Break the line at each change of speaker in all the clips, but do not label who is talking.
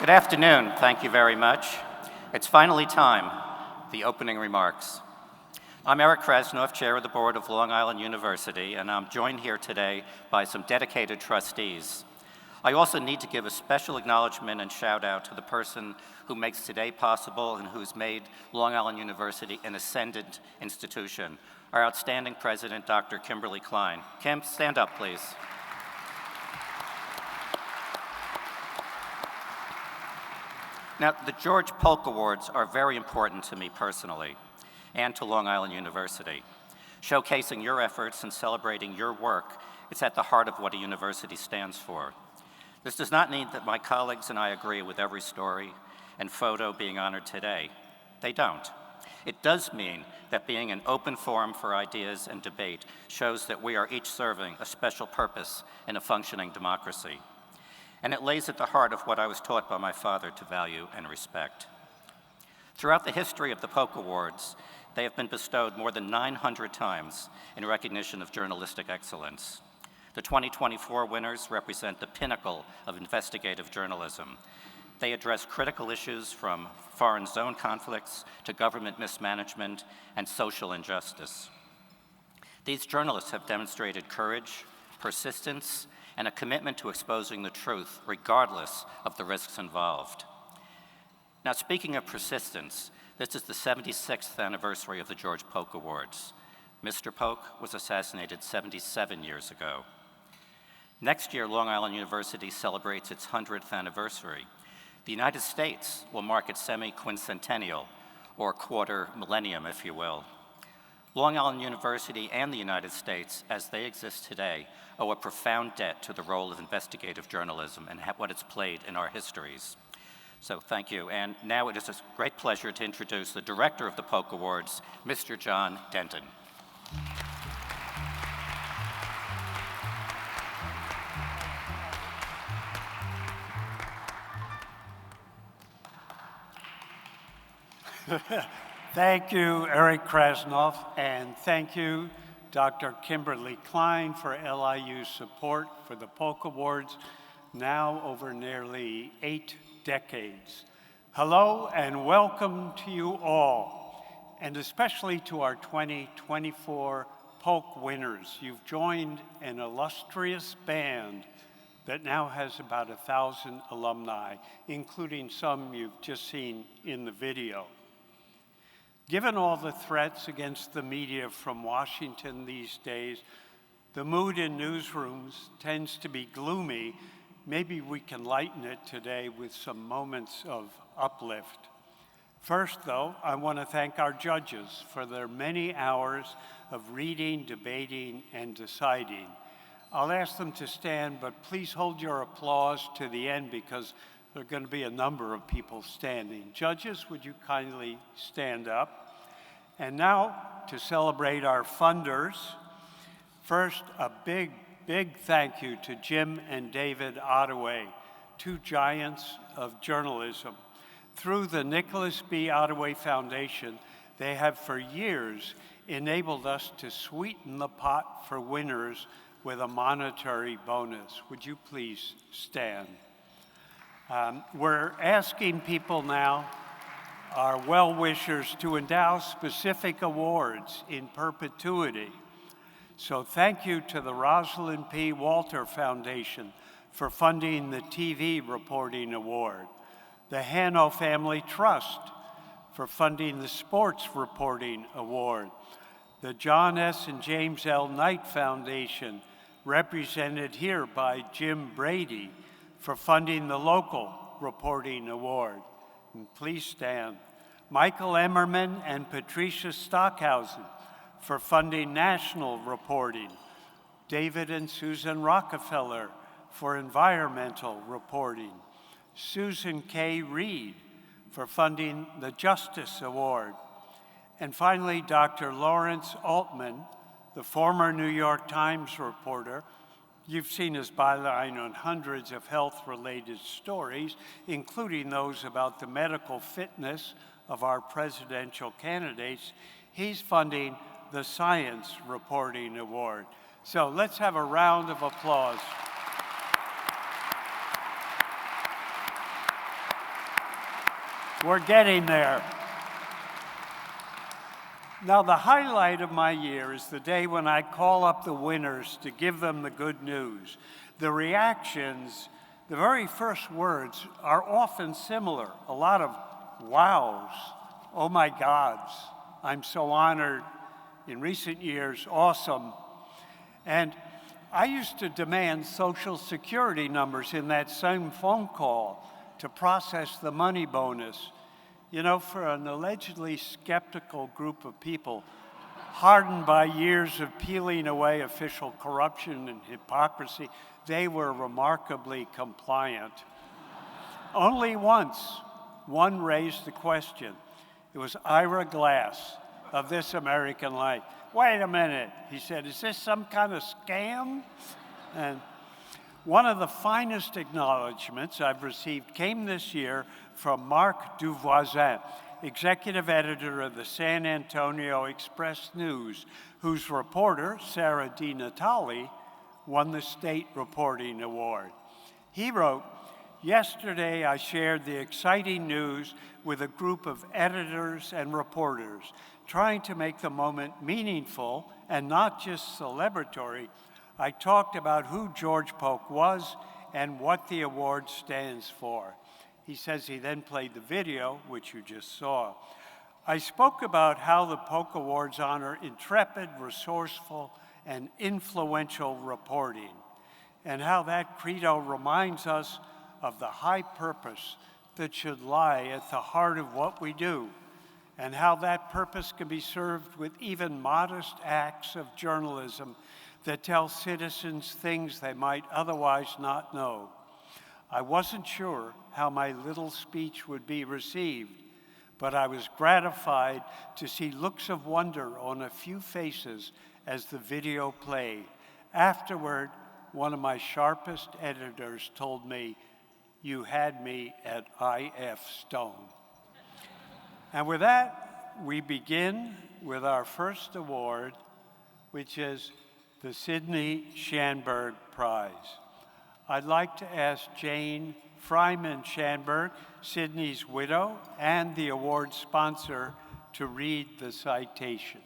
Good afternoon. Thank you very much. It's finally time, the opening remarks. I'm Eric Krasnoff, Chair of the Board of Long Island University, and I'm joined here today by some dedicated trustees. I also need to give a special acknowledgement and shout out to the person who makes today possible and who's made Long Island University an ascendant institution, our outstanding president, Dr. Kimberly Klein. Kim, stand up, please. Now, the George Polk Awards are very important to me personally and to Long Island University. Showcasing your efforts and celebrating your work, it's at the heart of what a university stands for. This does not mean that my colleagues and I agree with every story and photo being honored today. They don't. It does mean that being an open forum for ideas and debate shows that we are each serving a special purpose in a functioning democracy. And it lays at the heart of what I was taught by my father to value and respect. Throughout the history of the Polk Awards, they have been bestowed more than 900 times in recognition of journalistic excellence. The 2024 winners represent the pinnacle of investigative journalism. They address critical issues from foreign zone conflicts to government mismanagement and social injustice. These journalists have demonstrated courage, persistence, and a commitment to exposing the truth, regardless of the risks involved. Now, speaking of persistence, this is the 76th anniversary of the George Polk Awards. Mr. Polk was assassinated 77 years ago. Next year, Long Island University celebrates its 100th anniversary. The United States will mark its semi-quincentennial, or quarter millennium, if you will. Long Island University and the United States, as they exist today, owe a profound debt to the role of investigative journalism and what it's played in our histories. So thank you. And now it is a great pleasure to introduce the director of the Polk Awards, Mr. John Denton.
Thank you, Eric Krasnoff, and thank you, Dr. Kimberly Klein, for LIU's support for the Polk Awards, now over nearly 8 decades. Hello and welcome to you all, and especially to our 2024 Polk winners. You've joined an illustrious band that now has about 1,000 alumni, including some you've just seen in the video. Given all the threats against the media from Washington these days, the mood in newsrooms tends to be gloomy. Maybe we can lighten it today with some moments of uplift. First, though, I want to thank our judges for their many hours of reading, debating, and deciding. I'll ask them to stand, but please hold your applause to the end because there are going to be a number of people standing. Judges, would you kindly stand up? And now, to celebrate our funders, first, a big thank you to Jim and David Ottaway, two giants of journalism. Through the Nicholas B. Ottaway Foundation, they have for years enabled us to sweeten the pot for winners with a monetary bonus. Would you please stand? We're asking people now, our well-wishers, to endow specific awards in perpetuity. So thank you to the Rosalind P. Walter Foundation for funding the TV Reporting Award, the Hanno Family Trust for funding the Sports Reporting Award, the John S. and James L. Knight Foundation, represented here by Jim Brady, for funding the Local Reporting Award. And please stand. Michael Emmerman and Patricia Stockhausen for funding national reporting. David and Susan Rockefeller for environmental reporting. Susan K. Reed for funding the Justice Award. And finally, Dr. Lawrence Altman, the former New York Times reporter. You've seen his byline on hundreds of health-related stories, including those about the medical fitness of our presidential candidates. He's funding the Science Reporting Award. So let's have a round of applause. We're getting there. Now, the highlight of my year is the day when I call up the winners to give them the good news. The reactions, the very first words are often similar. A lot of wows, oh my gods, I'm so honored. In recent years, awesome. And I used to demand Social Security numbers in that same phone call to process the money bonus. You know, for an allegedly skeptical group of people, hardened by years of peeling away official corruption and hypocrisy, they were remarkably compliant. Only once, one raised the question. It was Ira Glass of This American Life. Wait a minute, he said, is this some kind of scam? And one of the finest acknowledgments I've received came this year from Marc Duvoisin, executive editor of the San Antonio Express-News, whose reporter, Sarah Di Natale, won the State Reporting Award. He wrote, yesterday I shared the exciting news with a group of editors and reporters, trying to make the moment meaningful and not just celebratory. I talked about who George Polk was and what the award stands for. He says he then played the video, which you just saw. I spoke about how the Polk Awards honor intrepid, resourceful, and influential reporting, and how that credo reminds us of the high purpose that should lie at the heart of what we do, and how that purpose can be served with even modest acts of journalism that tell citizens things they might otherwise not know. I wasn't sure how my little speech would be received, but I was gratified to see looks of wonder on a few faces as the video played. Afterward, one of my sharpest editors told me, "You had me at I.F. Stone." And with that, we begin with our first award, which is the Sidney Shanberg Prize. I'd like to ask Jane Fryman Shanberg, Sidney's widow and the award sponsor, to read the citation.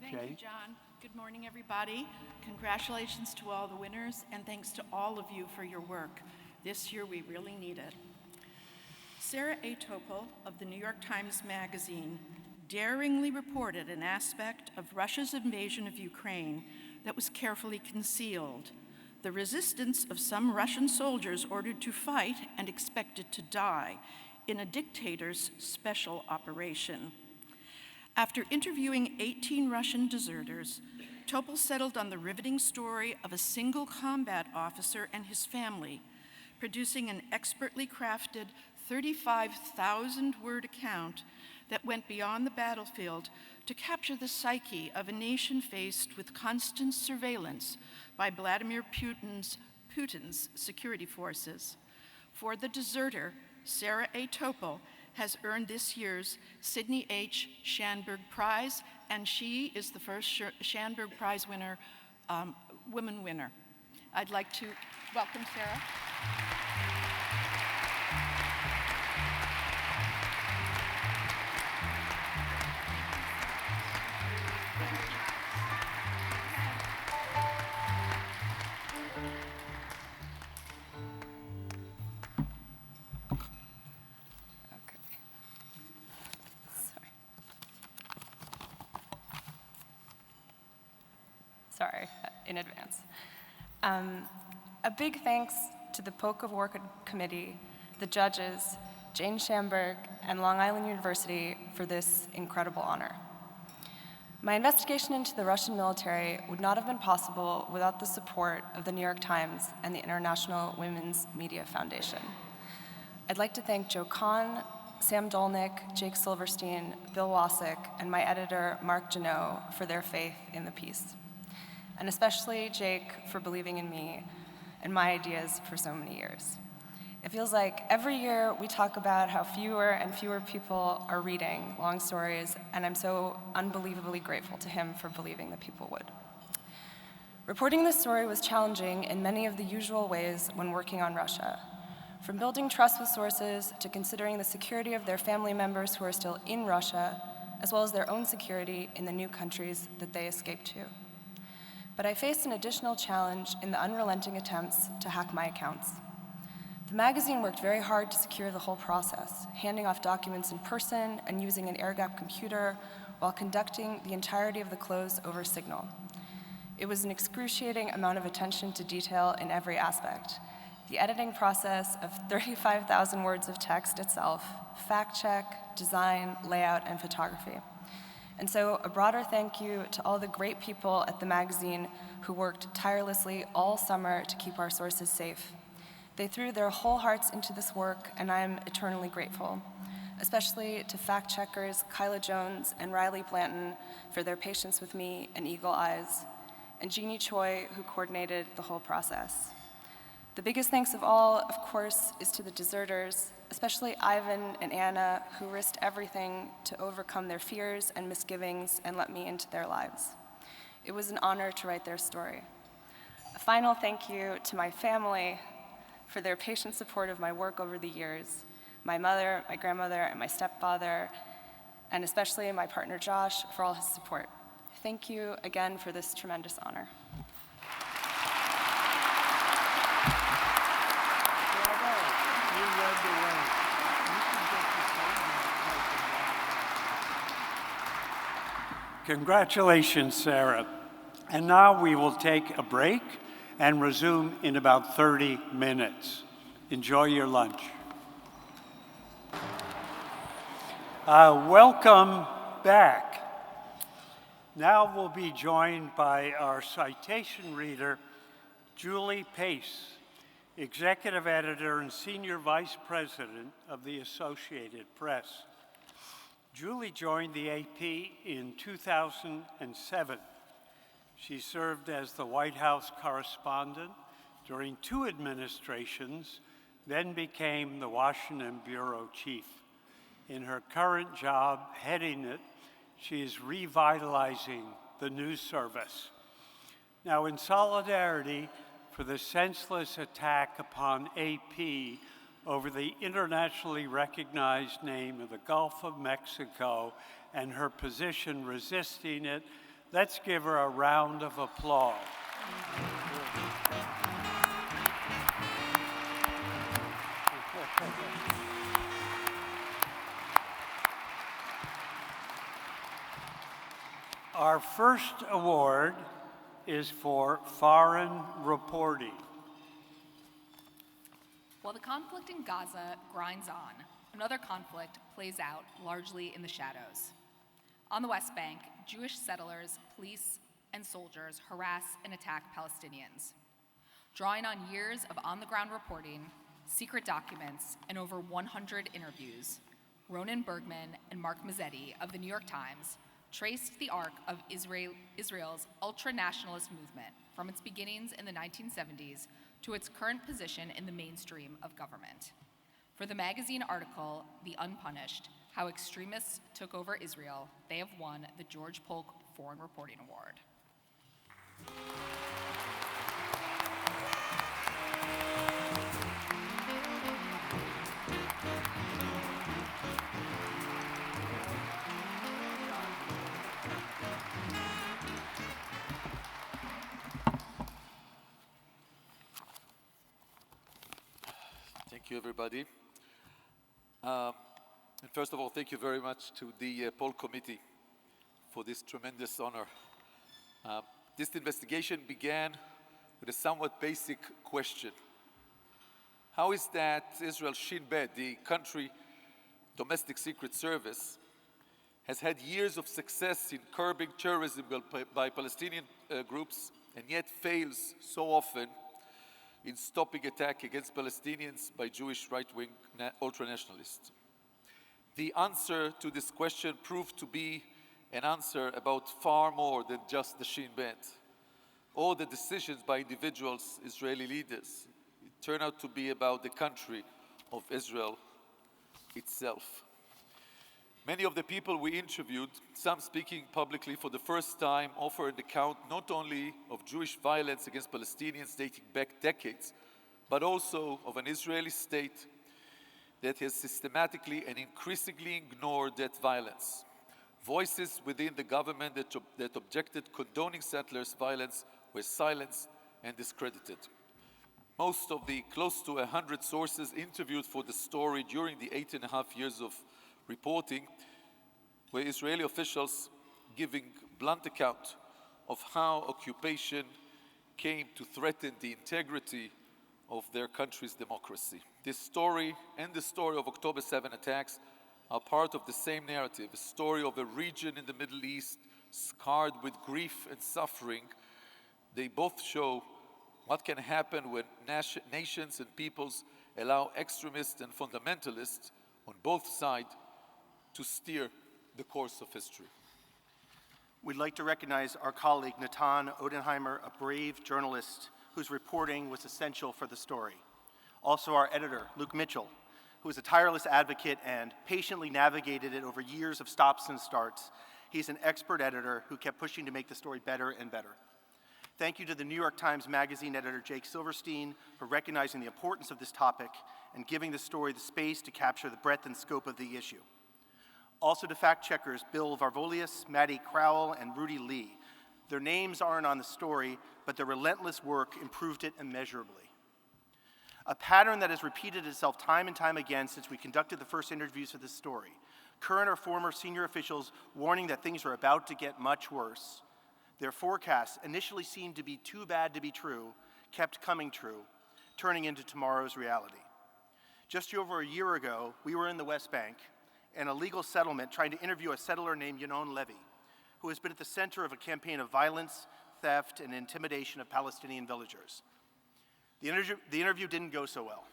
Thank you, John. Good morning, everybody. Congratulations to all the winners, and thanks to all of you for your work. This year, we really need it. Sarah A. Topol of the New York Times Magazine daringly reported an aspect of Russia's invasion of Ukraine that was carefully concealed: the resistance of some Russian soldiers ordered to fight and expected to die in a dictator's special operation. After interviewing 18 Russian deserters, Topol settled on the riveting story of a single combat officer and his family, producing an expertly crafted 35,000-word account that went beyond the battlefield to capture the psyche of a nation faced with constant surveillance by Vladimir Putin's security forces. For The Deserter, Sarah A. Topol has earned this year's Sidney H. Shanberg Prize, and she is the first Shanberg Prize winner, woman winner. I'd like to welcome Sarah.
Sorry, in advance. A big thanks to the Polk Award Committee, the judges, Jane Shanberg, and Long Island University for this incredible honor. My investigation into the Russian military would not have been possible without the support of the New York Times and the International Women's Media Foundation. I'd like to thank Joe Kahn, Sam Dolnick, Jake Silverstein, Bill Wasik, and my editor, Mark Janot, for their faith in the piece. And especially Jake for believing in me and my ideas for so many years. It feels like every year we talk about how fewer and fewer people are reading long stories, and I'm so unbelievably grateful to him for believing that people would. Reporting this story was challenging in many of the usual ways when working on Russia. From building trust with sources to considering the security of their family members who are still in Russia, as well as their own security in the new countries that they escaped to. But I faced an additional challenge in the unrelenting attempts to hack my accounts. The magazine worked very hard to secure the whole process, handing off documents in person and using an air-gapped computer while conducting the entirety of the close over Signal. It was an excruciating amount of attention to detail in every aspect. The editing process of 35,000 words of text itself, fact check, design, layout, and photography. And so a broader thank you to all the great people at the magazine who worked tirelessly all summer to keep our sources safe. They threw their whole hearts into this work, and I am eternally grateful, especially to fact checkers Kyla Jones and Riley Blanton for their patience with me and eagle eyes, and Jeannie Choi, who coordinated the whole process. The biggest thanks of all, of course, is to the deserters, especially Ivan and Anna, who risked everything to overcome their fears and misgivings and let me into their lives. It was an honor to write their story. A final thank you to my family for their patient support of my work over the years, my mother, my grandmother, and my stepfather, and especially my partner Josh for all his support. Thank you again for this tremendous honor.
Congratulations, Sarah. And now we will take a break and resume in about 30 minutes. Enjoy your lunch. Welcome back. Now we'll be joined by our citation reader, Julie Pace, Executive Editor and Senior Vice President of the Associated Press. Julie joined the AP in 2007. She served as the White House correspondent during 2 administrations, then became the Washington bureau chief. In her current job heading it, she is revitalizing the news service. Now, in solidarity for the senseless attack upon AP over the internationally recognized name of the Gulf of Mexico and her position resisting it, let's give her a round of applause. Our first award is for foreign reporting.
While the conflict in Gaza grinds on, another conflict plays out largely in the shadows. On the West Bank, Jewish settlers, police, and soldiers harass and attack Palestinians. Drawing on years of on-the-ground reporting, secret documents, and over 100 interviews, Ronan Bergman and Mark Mazzetti of the New York Times traced the arc of Israel's ultra-nationalist movement from its beginnings in the 1970s to its current position in the mainstream of government. For the magazine article, The Unpunished, How Extremists Took Over Israel, they have won the George Polk Foreign Reporting Award.
Thank you, everybody. And first of all, thank you very much to the Polk Committee for this tremendous honor. This investigation began with a somewhat basic question. How is that Israel's Shin Bet, the country domestic secret service, has had years of success in curbing terrorism by Palestinian groups and yet fails so often in stopping attack against Palestinians by Jewish right-wing ultranationalists? The answer to this question proved to be an answer about far more than just the Shin Bet. All the decisions by individuals, Israeli leaders, it turned out to be about the country of Israel itself. Many of the people we interviewed, some speaking publicly for the first time, offer an account not only of Jewish violence against Palestinians dating back decades, but also of an Israeli state that has systematically and increasingly ignored that violence. Voices within the government that objected condoning settlers' violence were silenced and discredited. Most of the close to 100 sources interviewed for the story during the 8.5 years of reporting were Israeli officials giving blunt account of how occupation came to threaten the integrity of their country's democracy. This story and the story of October 7 attacks are part of the same narrative, a story of a region in the Middle East scarred with grief and suffering. They both show what can happen when nations and peoples allow extremists and fundamentalists on both sides to steer the course of history.
We'd like to recognize our colleague, Natan Odenheimer, a brave journalist whose reporting was essential for the story. Also our editor, Luke Mitchell, who is a tireless advocate and patiently navigated it over years of stops and starts. He's an expert editor who kept pushing to make the story better and better. Thank you to the New York Times Magazine editor, Jake Silverstein, for recognizing the importance of this topic and giving the story the space to capture the breadth and scope of the issue. Also to fact-checkers Bill Varvolius, Maddie Crowell, and Rudy Lee. Their names aren't on the story, but their relentless work improved it immeasurably. A pattern that has repeated itself time and time again since we conducted the first interviews for this story. Current or former senior officials warning that things are about to get much worse. Their forecasts, initially seemed to be too bad to be true, kept coming true, turning into tomorrow's reality. Just over a year ago, we were in the West Bank in a legal settlement trying to interview a settler named Yanon Levy, who has been at the center of a campaign of violence, theft, and intimidation of Palestinian villagers. The interview didn't go so well.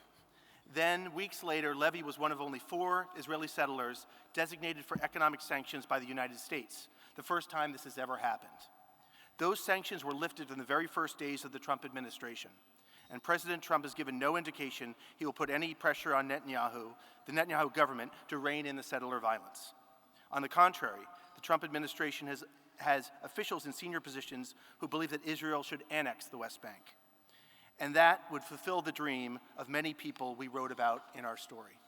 Then, weeks later, Levy was one of only 4 Israeli settlers designated for economic sanctions by the United States, the first time this has ever happened. Those sanctions were lifted in the very first days of the Trump administration, and President Trump has given no indication he will put any pressure on Netanyahu, the Netanyahu government, to rein in the settler violence. On the contrary, the Trump administration has officials in senior positions who believe that Israel should annex the West Bank. And that would fulfill the dream of many people we wrote about in our story.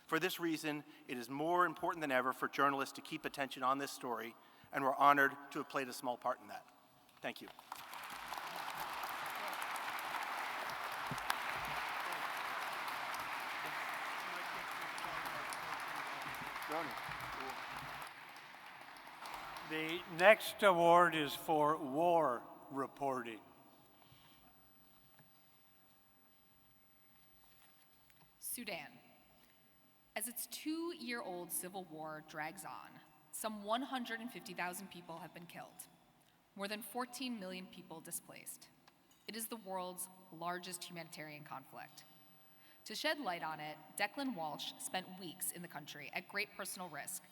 For this reason, it is more important than ever for journalists to keep attention on this story, and we're honored to have played a small part in that. Thank you.
The next award is for war reporting.
Sudan. As its 2-year-old civil war drags on, some 150,000 people have been killed. More than 14 million people displaced. It is the world's largest humanitarian conflict. To shed light on it, Declan Walsh spent weeks in the country at great personal risk,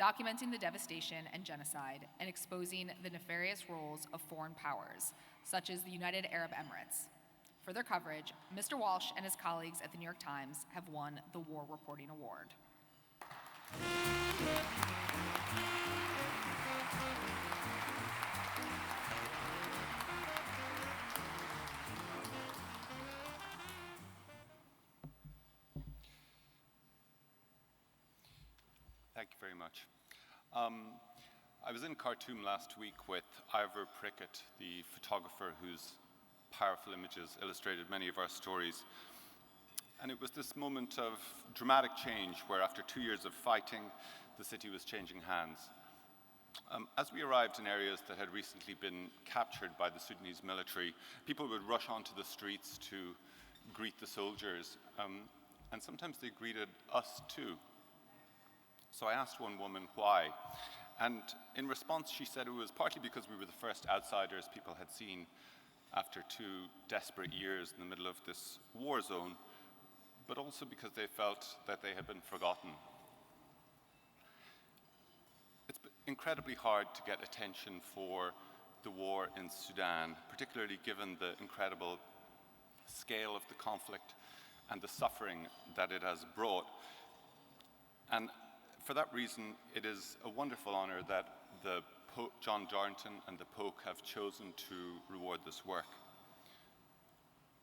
documenting the devastation and genocide and exposing the nefarious roles of foreign powers, such as the United Arab Emirates. For their coverage, Mr. Walsh and his colleagues at the New York Times have won the War Reporting Award.
Thank you very much. I was in Khartoum last week with Ivor Prickett, the photographer whose powerful images illustrated many of our stories. And it was this moment of dramatic change where after 2 years of fighting, the city was changing hands. As we arrived in areas that had recently been captured by the Sudanese military, people would rush onto the streets to greet the soldiers, and sometimes they greeted us too. So I asked one woman why, and in response she said it was partly because we were the first outsiders people had seen after 2 desperate years in the middle of this war zone, but also because they felt that they had been forgotten. It's incredibly hard to get attention for the war in Sudan, particularly given the incredible scale of the conflict and the suffering that it has brought. And for that reason, it is a wonderful honor that the Pope, John Jarrington, and the Pope have chosen to reward this work.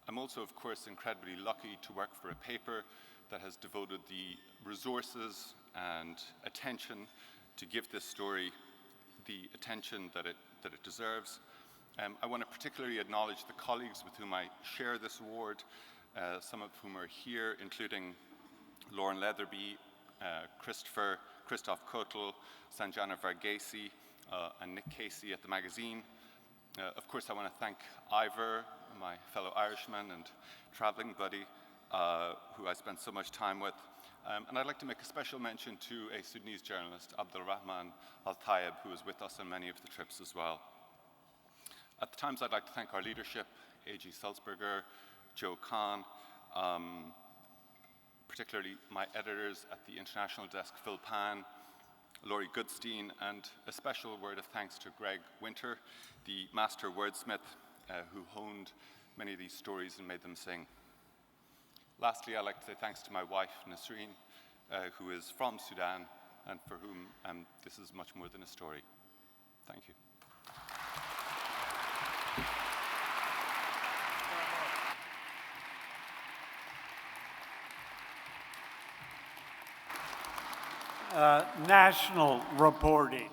I'm also, of course, incredibly lucky to work for a paper that has devoted the resources and attention to give this story the attention that it deserves. I want to particularly acknowledge the colleagues with whom I share this award, some of whom are here, including Lauren Leatherby, Christoph Kotel, Sanjana Varghese, and Nick Casey at the magazine. Of course, I want to thank Ivor, my fellow Irishman and traveling buddy, who I spent so much time with. And I'd like to make a special mention to a Sudanese journalist, Abdul Rahman Al-Tayeb, who was with us on many of the trips as well. At the Times, I'd like to thank our leadership, A.G. Sulzberger, Joe Kahn, particularly my editors at the international desk, Phil Pan, Laurie Goodstein, and a special word of thanks to Greg Winter, the master wordsmith who honed many of these stories and made them sing. Lastly, I'd like to say thanks to my wife, Nasreen, who is from Sudan, and for whom this is much more than a story. Thank you.
National reporting.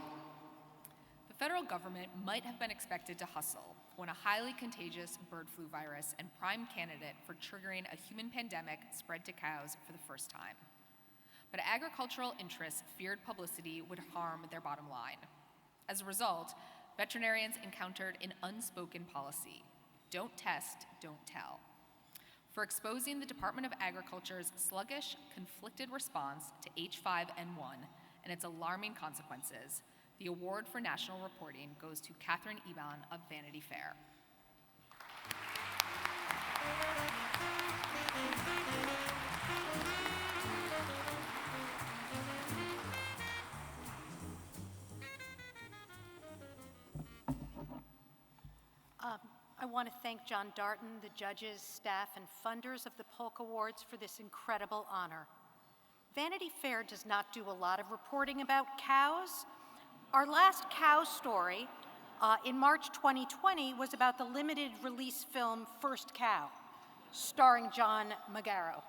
The federal government might have been expected to hustle when a highly contagious bird flu virus and prime candidate for triggering a human pandemic spread to cows for the first time. But agricultural interests feared publicity would harm their bottom line. As a result, veterinarians encountered an unspoken policy: don't test, don't tell. For exposing the Department of Agriculture's sluggish, conflicted response to H5N1 and its alarming consequences, the award for national reporting goes to Catherine Eban of Vanity Fair.
I want to thank John Darton, the judges, staff, and funders of the Polk Awards for this incredible honor. Vanity Fair does not do a lot of reporting about cows. Our last cow story in March 2020 was about the limited release film First Cow, starring John Magaro.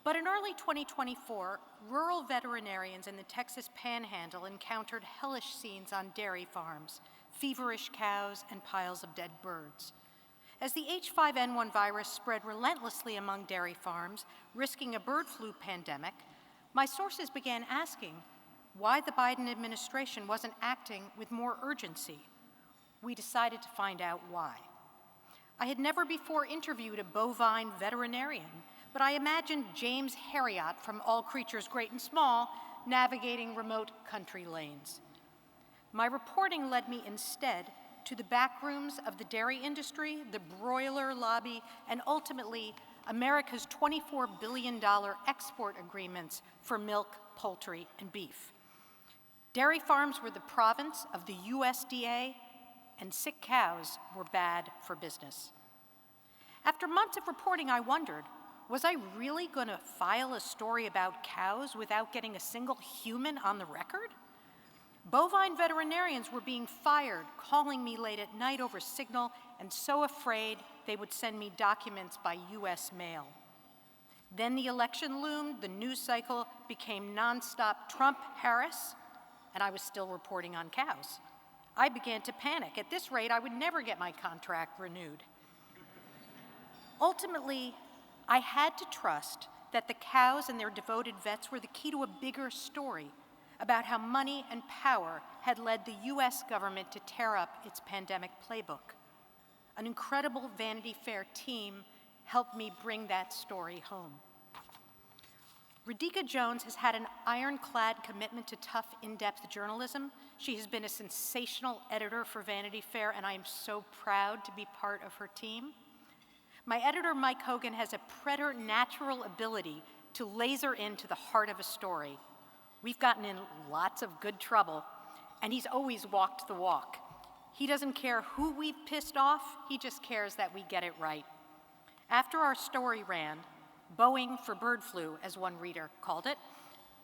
But in early 2024, rural veterinarians in the Texas Panhandle encountered hellish scenes on dairy farms, feverish cows, and piles of dead birds. As the H5N1 virus spread relentlessly among dairy farms, risking a bird flu pandemic, my sources began asking why the Biden administration wasn't acting with more urgency. We decided to find out why. I had never before interviewed a bovine veterinarian, but I imagined James Herriot from All Creatures Great and Small navigating remote country lanes. My reporting led me instead to the back rooms of the dairy industry, the broiler lobby, and ultimately America's $24 billion export agreements for milk, poultry, and beef. Dairy farms were the province of the USDA, and sick cows were bad for business. After months of reporting, I wondered, was I really going to file a story about cows without getting a single human on the record? Bovine veterinarians were being fired, calling me late at night over Signal, and so afraid they would send me documents by US mail. Then the election loomed, the news cycle became nonstop Trump-Harris, and I was still reporting on cows. I began to panic. At this rate, I would never get my contract renewed. Ultimately, I had to trust that the cows and their devoted vets were the key to a bigger story about how money and power had led the US government to tear up its pandemic playbook. An incredible Vanity Fair team helped me bring that story home. Radhika Jones has had an ironclad commitment to tough, in-depth journalism. She has been a sensational editor for Vanity Fair, and I am so proud to be part of her team. My editor, Mike Hogan, has a preternatural ability to laser into the heart of a story. We've gotten in lots of good trouble, and he's always walked the walk. He doesn't care who we've pissed off, he just cares that we get it right. After our story ran, Boeing for bird flu, as one reader called it,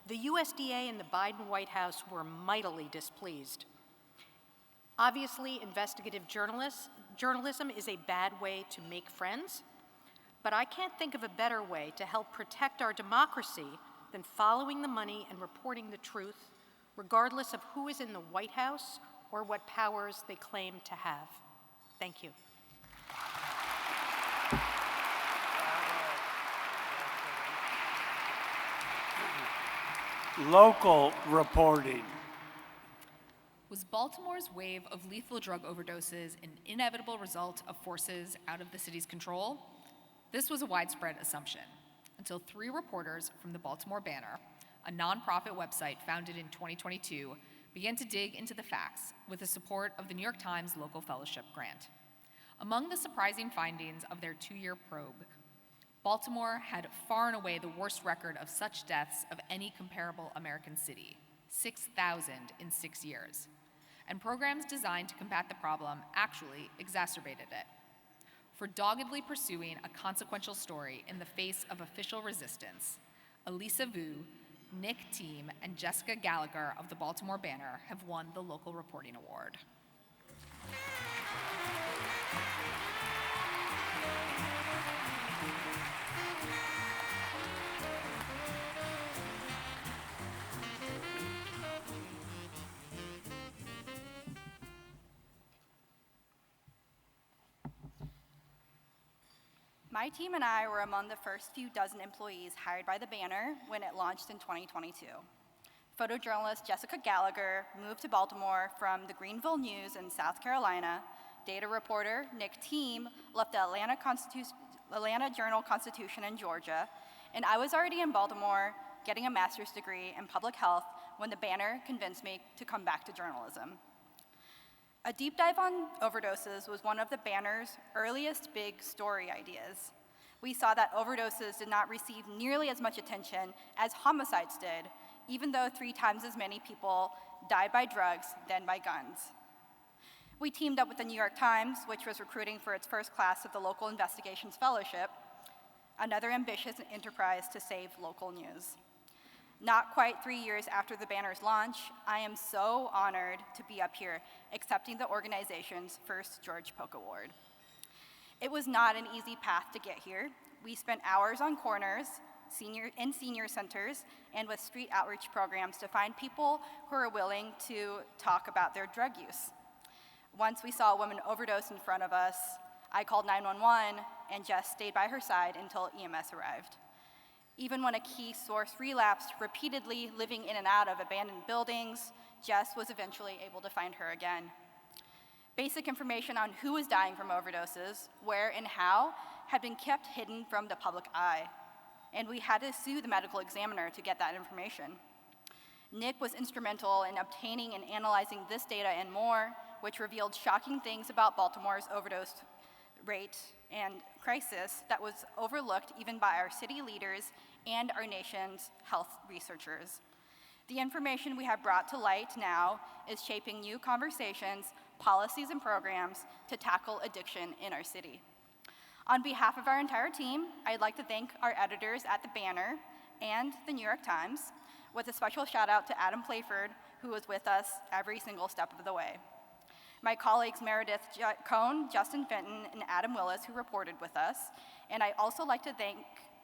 the USDA and the Biden White House were mightily displeased. Obviously, investigative journalism is a bad way to make friends, But I can't think of a better way to help protect our democracy than following the money and reporting the truth, regardless of who is in the White House or what powers they claim to have. Thank you.
Local reporting.
Was Baltimore's wave of lethal drug overdoses an inevitable result of forces out of the city's control? This was a widespread assumption, until 3 reporters from the Baltimore Banner, a nonprofit website founded in 2022, began to dig into the facts with the support of the New York Times Local Fellowship Grant. Among the surprising findings of their 2-year probe, Baltimore had far and away the worst record of such deaths of any comparable American city, 6,000 in 6 years. And programs designed to combat the problem actually exacerbated it. For doggedly pursuing a consequential story in the face of official resistance, Elisa Vu, Nick Team, and Jessica Gallagher of the Baltimore Banner have won the Local Reporting Award.
My team and I were among the first few dozen employees hired by the Banner when it launched in 2022. Photojournalist Jessica Gallagher moved to Baltimore from the Greenville News in South Carolina. Data reporter Nick Team left the Atlanta Journal-Constitution in Georgia. And I was already in Baltimore getting a master's degree in public health when the Banner convinced me to come back to journalism. A deep dive on overdoses was one of the Banner's earliest big story ideas. We saw that overdoses did not receive nearly as much attention as homicides did, even though 3 times as many people died by drugs than by guns. We teamed up with the New York Times, which was recruiting for its first class of the Local Investigations Fellowship, another ambitious enterprise to save local news. Not quite 3 years after the Banner's launch, I am so honored to be up here accepting the organization's first George Polk Award. It was not an easy path to get here. We spent hours on corners, senior centers, and with street outreach programs to find people who are willing to talk about their drug use. Once we saw a woman overdose in front of us, I called 911 and Jess stayed by her side until EMS arrived. Even when a key source relapsed, repeatedly living in and out of abandoned buildings, Jess was eventually able to find her again. Basic information on who was dying from overdoses, where and how, had been kept hidden from the public eye, and we had to sue the medical examiner to get that information. Nick was instrumental in obtaining and analyzing this data and more, which revealed shocking things about Baltimore's overdose rate and crisis that was overlooked even by our city leaders and our nation's health researchers. The information we have brought to light now is shaping new conversations, policies, and programs to tackle addiction in our city. On behalf of our entire team, I'd like to thank our editors at the Banner and the New York Times, with a special shout out to Adam Playford, who was with us every single step of the way. My colleagues Meredith Cohn, Justin Fenton, and Adam Willis, who reported with us. And I also like to thank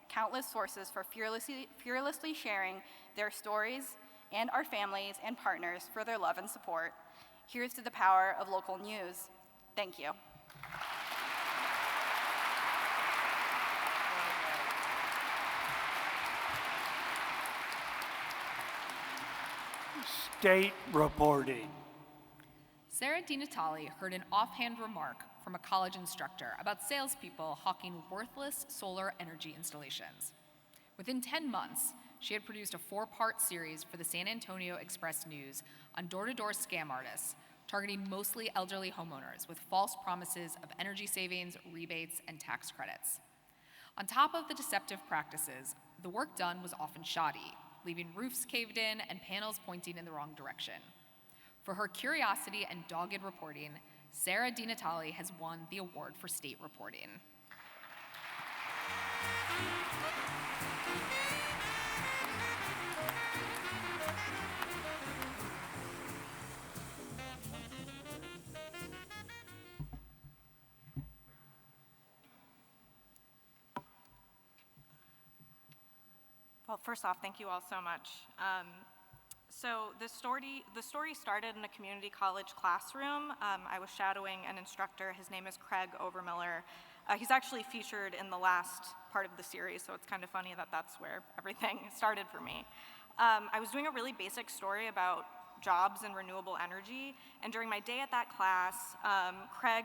countless sources for fearlessly sharing their stories, and our families and partners for their love and support. Here's to the power of local news. Thank you.
State reporting.
Sarah DiNatale heard an offhand remark from a college instructor about salespeople hawking worthless solar energy installations. Within 10 months, she had produced a 4-part series for the San Antonio Express News on door-to-door scam artists, targeting mostly elderly homeowners with false promises of energy savings, rebates, and tax credits. On top of the deceptive practices, the work done was often shoddy, leaving roofs caved in and panels pointing in the wrong direction. For her curiosity and dogged reporting, Sarah DiNatale has won the award for state reporting.
Well, first off, thank you all so much. So the story started in a community college classroom. I was shadowing an instructor. His name is Craig Overmiller. He's actually featured in the last part of the series, so it's kind of funny that that's where everything started for me. I was doing a really basic story about jobs and renewable energy, and during my day at that class, Craig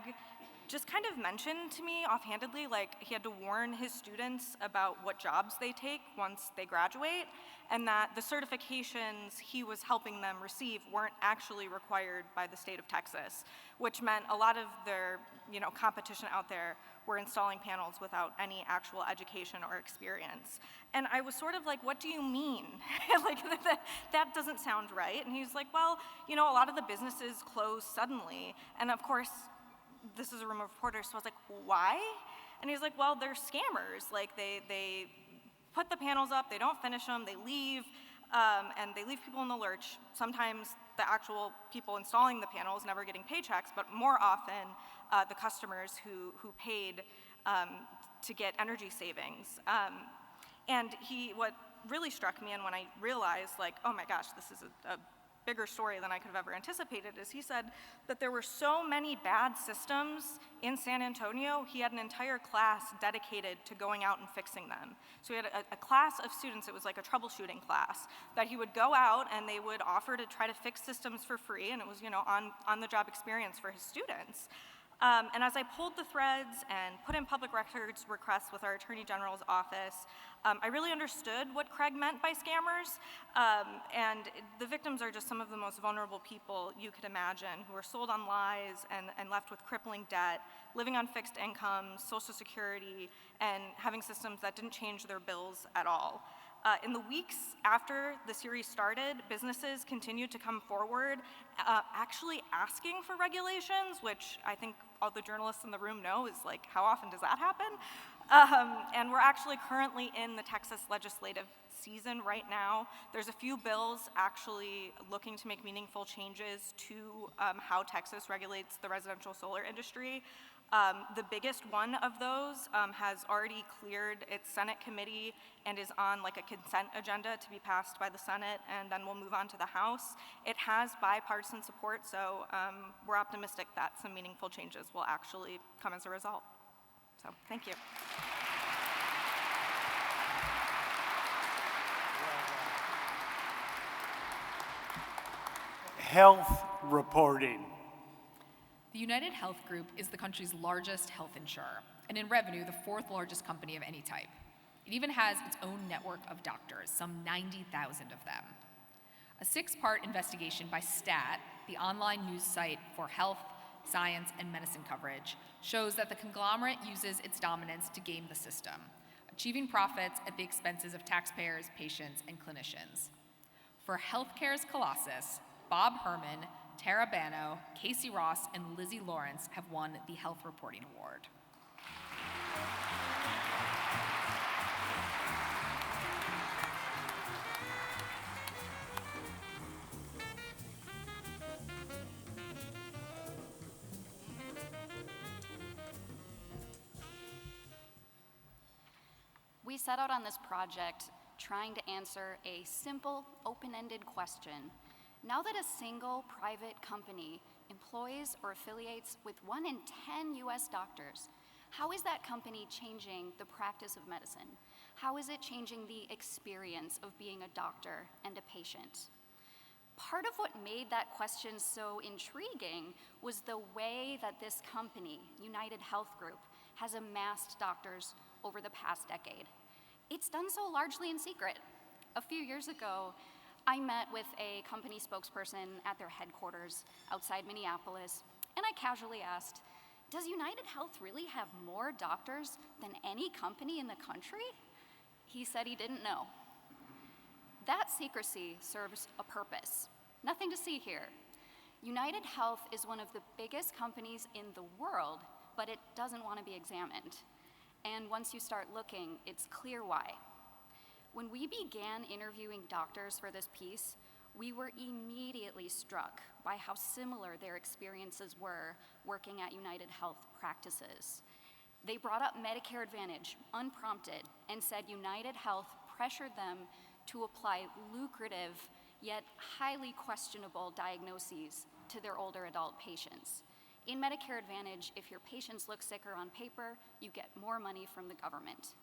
just kind of mentioned to me offhandedly, like he had to warn his students about what jobs they take once they graduate, and that the certifications he was helping them receive weren't actually required by the state of Texas, which meant a lot of their competition out there were installing panels without any actual education or experience. And I was sort of like, what do you mean? Like, that doesn't sound right. And he was like, well, a lot of the businesses close suddenly, and of course, this is a room of reporters, so I was like, why? And he's like, well, they're scammers. Like, they put the panels up, they don't finish them, they leave, and they leave people in the lurch. Sometimes the actual people installing the panels never getting paychecks, but more often, the customers who paid to get energy savings. And what really struck me, and when I realized, like, oh my gosh, this is a bigger story than I could have ever anticipated, is he said that there were so many bad systems in San Antonio, he had an entire class dedicated to going out and fixing them. So he had a class of students, it was like a troubleshooting class, that he would go out and they would offer to try to fix systems for free, and it was, on-the-job experience for his students. And as I pulled the threads and put in public records requests with our Attorney General's office, I really understood what Craig meant by scammers. And the victims are just some of the most vulnerable people you could imagine, who are sold on lies and left with crippling debt, living on fixed incomes, Social Security, and having systems that didn't change their bills at all. In the weeks after the series started, businesses continued to come forward, actually asking for regulations, which I think all the journalists in the room know is like, how often does that happen? And we're actually currently in the Texas legislative season right now. There's a few bills actually looking to make meaningful changes to how Texas regulates the residential solar industry. The biggest one of those has already cleared its Senate committee and is on like a consent agenda to be passed by the Senate, and then we'll move on to the House. It has bipartisan support, so we're optimistic that some meaningful changes will actually come as a result. So, thank you.
Health reporting.
The United Health Group is the country's largest health insurer, and in revenue, the fourth largest company of any type. It even has its own network of doctors, some 90,000 of them. A 6-part investigation by STAT, the online news site for health, science, and medicine coverage, shows that the conglomerate uses its dominance to game the system, achieving profits at the expenses of taxpayers, patients, and clinicians. For healthcare's colossus, Bob Herman, Tara Bano, Casey Ross, and Lizzie Lawrence have won the Health Reporting Award.
We set out on this project trying to answer a simple, open-ended question. Now that a single private company employs or affiliates with 1 in 10 US doctors, how is that company changing the practice of medicine? How is it changing the experience of being a doctor and a patient? Part of what made that question so intriguing was the way that this company, United Health Group, has amassed doctors over the past decade. It's done so largely in secret. A few years ago, I met with a company spokesperson at their headquarters outside Minneapolis, and I casually asked, does United Health really have more doctors than any company in the country? He said he didn't know. That secrecy serves a purpose. Nothing to see here. United Health is one of the biggest companies in the world, but it doesn't want to be examined. And once you start looking, it's clear why. When we began interviewing doctors for this piece, we were immediately struck by how similar their experiences were working at United Health practices. They brought up Medicare Advantage unprompted and said United Health pressured them to apply lucrative yet highly questionable diagnoses to their older adult patients. In Medicare Advantage, if your patients look sicker on paper, you get more money from the government.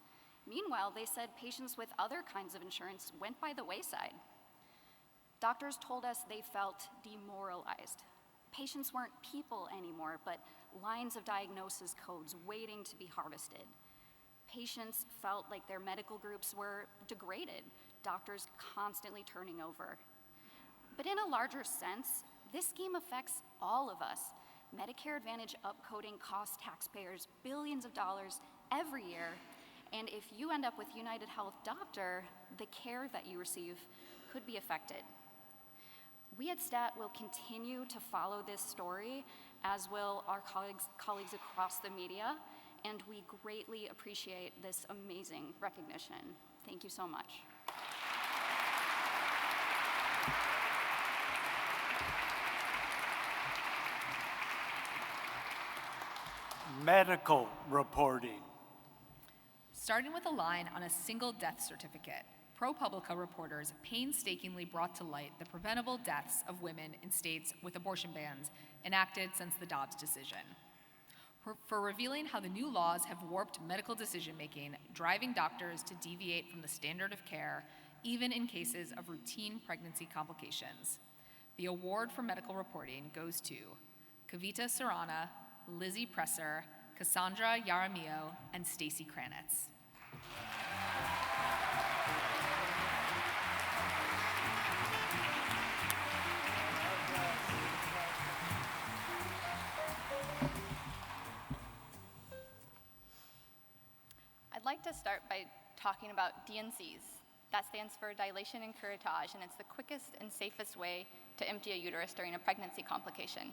Meanwhile, they said patients with other kinds of insurance went by the wayside. Doctors told us they felt demoralized. Patients weren't people anymore, but lines of diagnosis codes waiting to be harvested. Patients felt like their medical groups were degraded, doctors constantly turning over. But in a larger sense, this scheme affects all of us. Medicare Advantage upcoding costs taxpayers billions of dollars every year, and if you end up with United Health Doctor, the care that you receive could be affected. We at STAT will continue to follow this story, as will our colleagues across the media, and we greatly appreciate this amazing recognition. Thank you so much.
Medical reporting.
Starting with a line on a single death certificate, ProPublica reporters painstakingly brought to light the preventable deaths of women in states with abortion bans enacted since the Dobbs decision. For revealing how the new laws have warped medical decision-making, driving doctors to deviate from the standard of care, even in cases of routine pregnancy complications. The award for medical reporting goes to Kavita Sarana, Lizzie Presser, Cassandra Yaramillo, and Stacy Kranitz.
I'd like to start by talking about DNCs. That stands for dilation and curettage, and it's the quickest and safest way to empty a uterus during a pregnancy complication.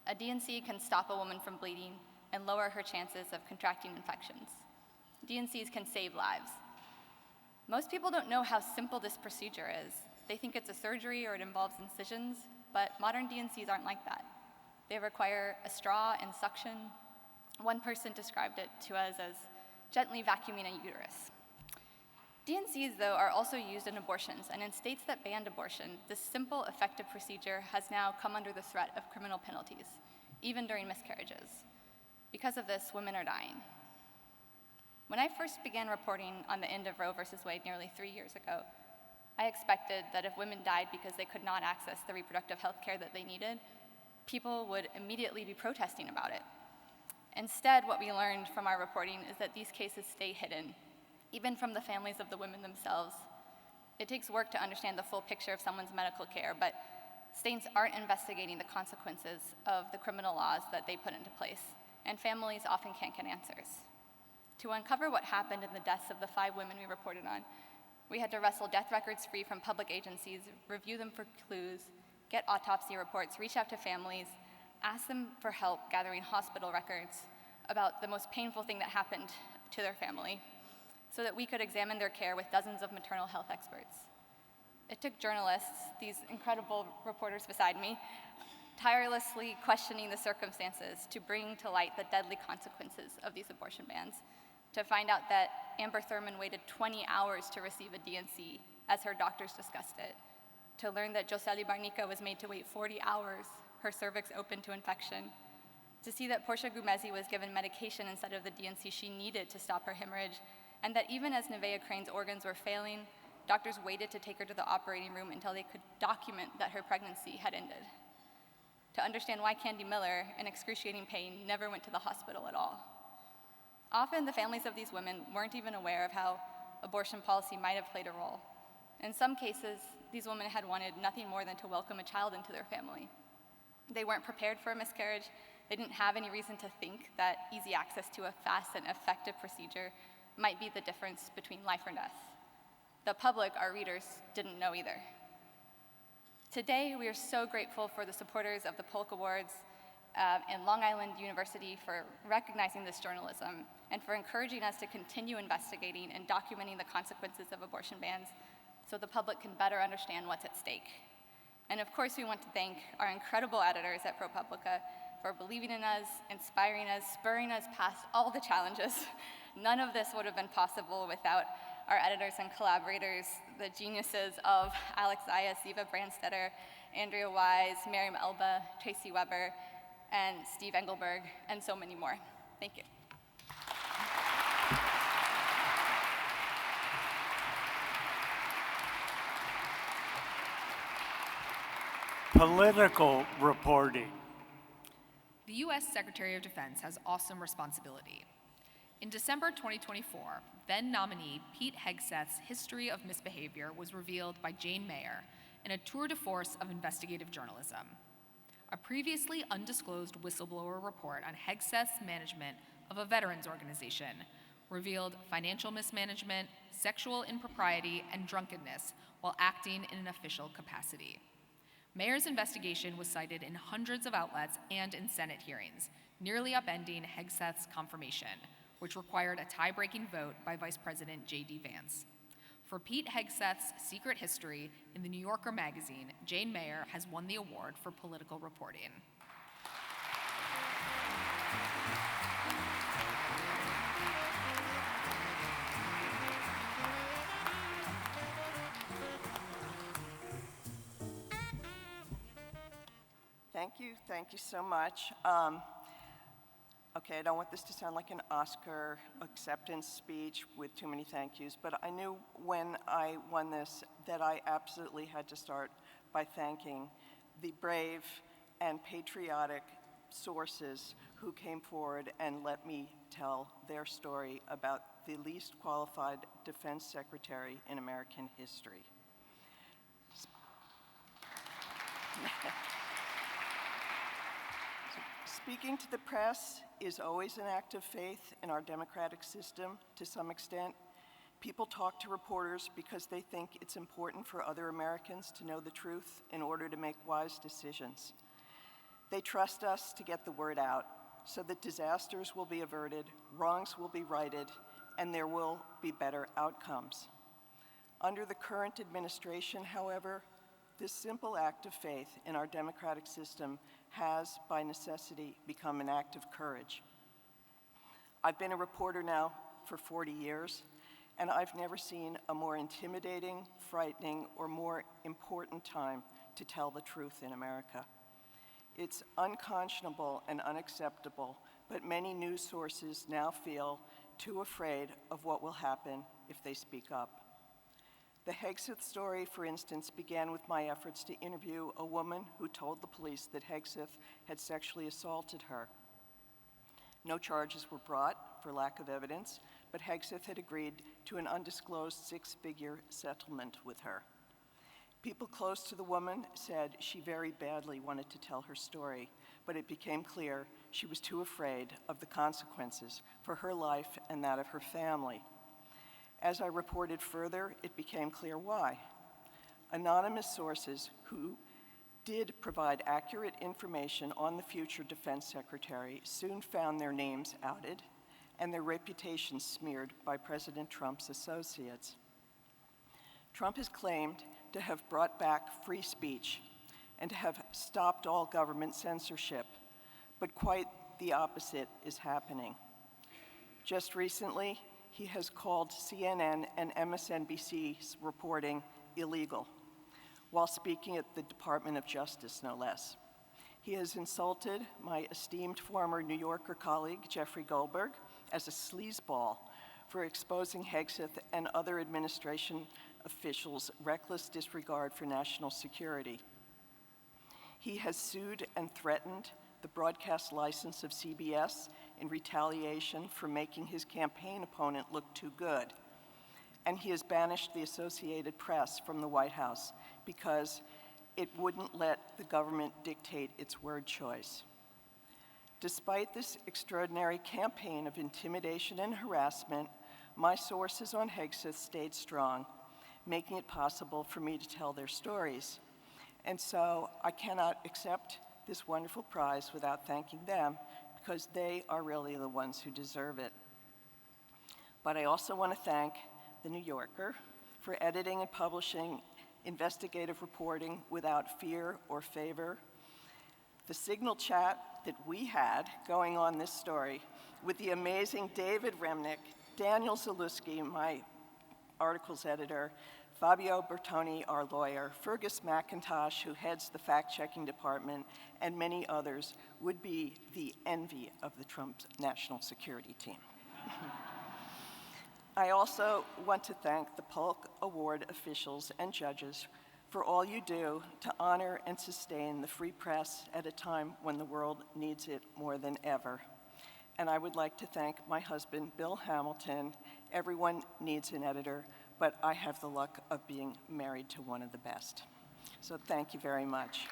A DNC can stop a woman from bleeding and lower her chances of contracting infections. DNCs can save lives. Most people don't know how simple this procedure is. They think it's a surgery or it involves incisions, but modern DNCs aren't like that. They require a straw and suction. One person described it to us as gently vacuuming a uterus. DNCs, though, are also used in abortions, and in states that banned abortion, this simple, effective procedure has now come under the threat of criminal penalties, even during miscarriages. Because of this, women are dying. When I first began reporting on the end of Roe versus Wade nearly 3 years ago, I expected that if women died because they could not access the reproductive health care that they needed, people would immediately be protesting about it. Instead, what we learned from our reporting is that these cases stay hidden, even from the families of the women themselves. It takes work to understand the full picture of someone's medical care, but states aren't investigating the consequences of the criminal laws that they put into place, and families often can't get answers. To uncover what happened in the deaths of the 5 women we reported on, we had to wrestle death records free from public agencies, review them for clues, get autopsy reports, reach out to families, ask them for help gathering hospital records about the most painful thing that happened to their family, so that we could examine their care with dozens of maternal health experts. It took journalists, these incredible reporters beside me, tirelessly questioning the circumstances to bring to light the deadly consequences of these abortion bans, to find out that Amber Thurman waited 20 hours to receive a DNC as her doctors discussed it, to learn that Josely Barnica was made to wait 40 hours, her cervix open to infection, to see that Portia Gumezi was given medication instead of the DNC she needed to stop her hemorrhage, and that even as Nevaeh Crane's organs were failing, doctors waited to take her to the operating room until they could document that her pregnancy had ended. To understand why Candy Miller, in excruciating pain, never went to the hospital at all. Often, the families of these women weren't even aware of how abortion policy might have played a role. In some cases, these women had wanted nothing more than to welcome a child into their family. They weren't prepared for a miscarriage. They didn't have any reason to think that easy access to a fast and effective procedure might be the difference between life or death. The public, our readers, didn't know either. Today, we are so grateful for the supporters of the Polk Awards and Long Island University for recognizing this journalism and for encouraging us to continue investigating and documenting the consequences of abortion bans so the public can better understand what's at stake. And of course, we want to thank our incredible editors at ProPublica for believing in us, inspiring us, spurring us past all the challenges. None of this would have been possible without our editors and collaborators, the geniuses of Alex Zayas, Eva Brandstetter, Andrea Wise, Miriam Elba, Tracy Weber, and Steve Engelberg, and so many more. Thank you.
Political reporting.
The U.S. Secretary of Defense has awesome responsibility. In December 2024, then nominee Pete Hegseth's history of misbehavior was revealed by Jane Mayer in a tour de force of investigative journalism. A previously undisclosed whistleblower report on Hegseth's management of a veterans organization revealed financial mismanagement, sexual impropriety, and drunkenness while acting in an official capacity. Mayer's investigation was cited in hundreds of outlets and in Senate hearings, nearly upending Hegseth's confirmation, which required a tie-breaking vote by Vice President J.D. Vance. For Pete Hegseth's secret history in the New Yorker magazine, Jane Mayer has won the award for political reporting.
Thank you so much. Okay, I don't want this to sound like an Oscar acceptance speech with too many thank yous, but I knew when I won this that I absolutely had to start by thanking the brave and patriotic sources who came forward and let me tell their story about the least qualified defense secretary in American history. Speaking to the press is always an act of faith in our democratic system to some extent. People talk to reporters because they think it's important for other Americans to know the truth in order to make wise decisions. They trust us to get the word out so that disasters will be averted, wrongs will be righted, and there will be better outcomes. Under the current administration, however, this simple act of faith in our democratic system has, by necessity, become an act of courage. I've been a reporter now for 40 years, and I've never seen a more intimidating, frightening, or more important time to tell the truth in America. It's unconscionable and unacceptable, but many news sources now feel too afraid of what will happen if they speak up. The Hegseth story, for instance, began with my efforts to interview a woman who told the police that Hegseth had sexually assaulted her. No charges were brought for lack of evidence, but Hegseth had agreed to an undisclosed six-figure settlement with her. People close to the woman said she very badly wanted to tell her story, but it became clear she was too afraid of the consequences for her life and that of her family. As I reported further, it became clear why. Anonymous sources who did provide accurate information on the future defense secretary soon found their names outed and their reputations smeared by President Trump's associates. Trump has claimed to have brought back free speech and to have stopped all government censorship, but quite the opposite is happening. Just recently, he has called CNN and MSNBC's reporting illegal, while speaking at the Department of Justice, no less. He has insulted my esteemed former New Yorker colleague, Jeffrey Goldberg, as a sleazeball for exposing Hegseth and other administration officials' reckless disregard for national security. He has sued and threatened the broadcast license of CBS in retaliation for making his campaign opponent look too good. And he has banished the Associated Press from the White House because it wouldn't let the government dictate its word choice. Despite this extraordinary campaign of intimidation and harassment, my sources on Hegseth stayed strong, making it possible for me to tell their stories. And so I cannot accept this wonderful prize without thanking them, because they are really the ones who deserve it. But I also want to thank The New Yorker for editing and publishing investigative reporting without fear or favor. The Signal chat that we had going on this story with the amazing David Remnick, Daniel Zalewski, articles editor, Fabio Bertoni, our lawyer, Fergus McIntosh, who heads the fact-checking department, and many others would be the envy of the Trump national security team. I also want to thank the Polk Award officials and judges for all you do to honor and sustain the free press at a time when the world needs it more than ever. And I would like to thank my husband, Bill Hamilton. Everyone needs an editor, but I have the luck of being married to one of the best. So thank you very much.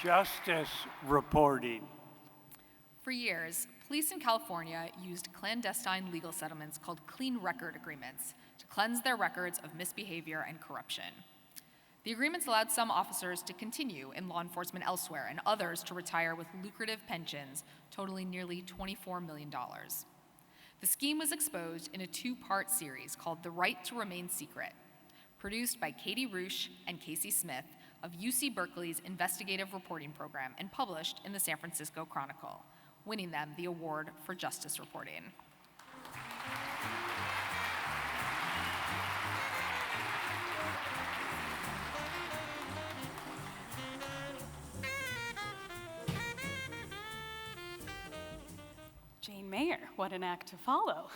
Justice reporting.
For years, police in California used clandestine legal settlements called clean record agreements to cleanse their records of misbehavior and corruption. The agreements allowed some officers to continue in law enforcement elsewhere and others to retire with lucrative pensions totaling nearly $24 million. The scheme was exposed in a two-part series called The Right to Remain Secret, produced by Katie Roosh and Casey Smith of UC Berkeley's investigative reporting program and published in the San Francisco Chronicle, winning them the award for justice reporting.
Jane Mayer, what an act to follow.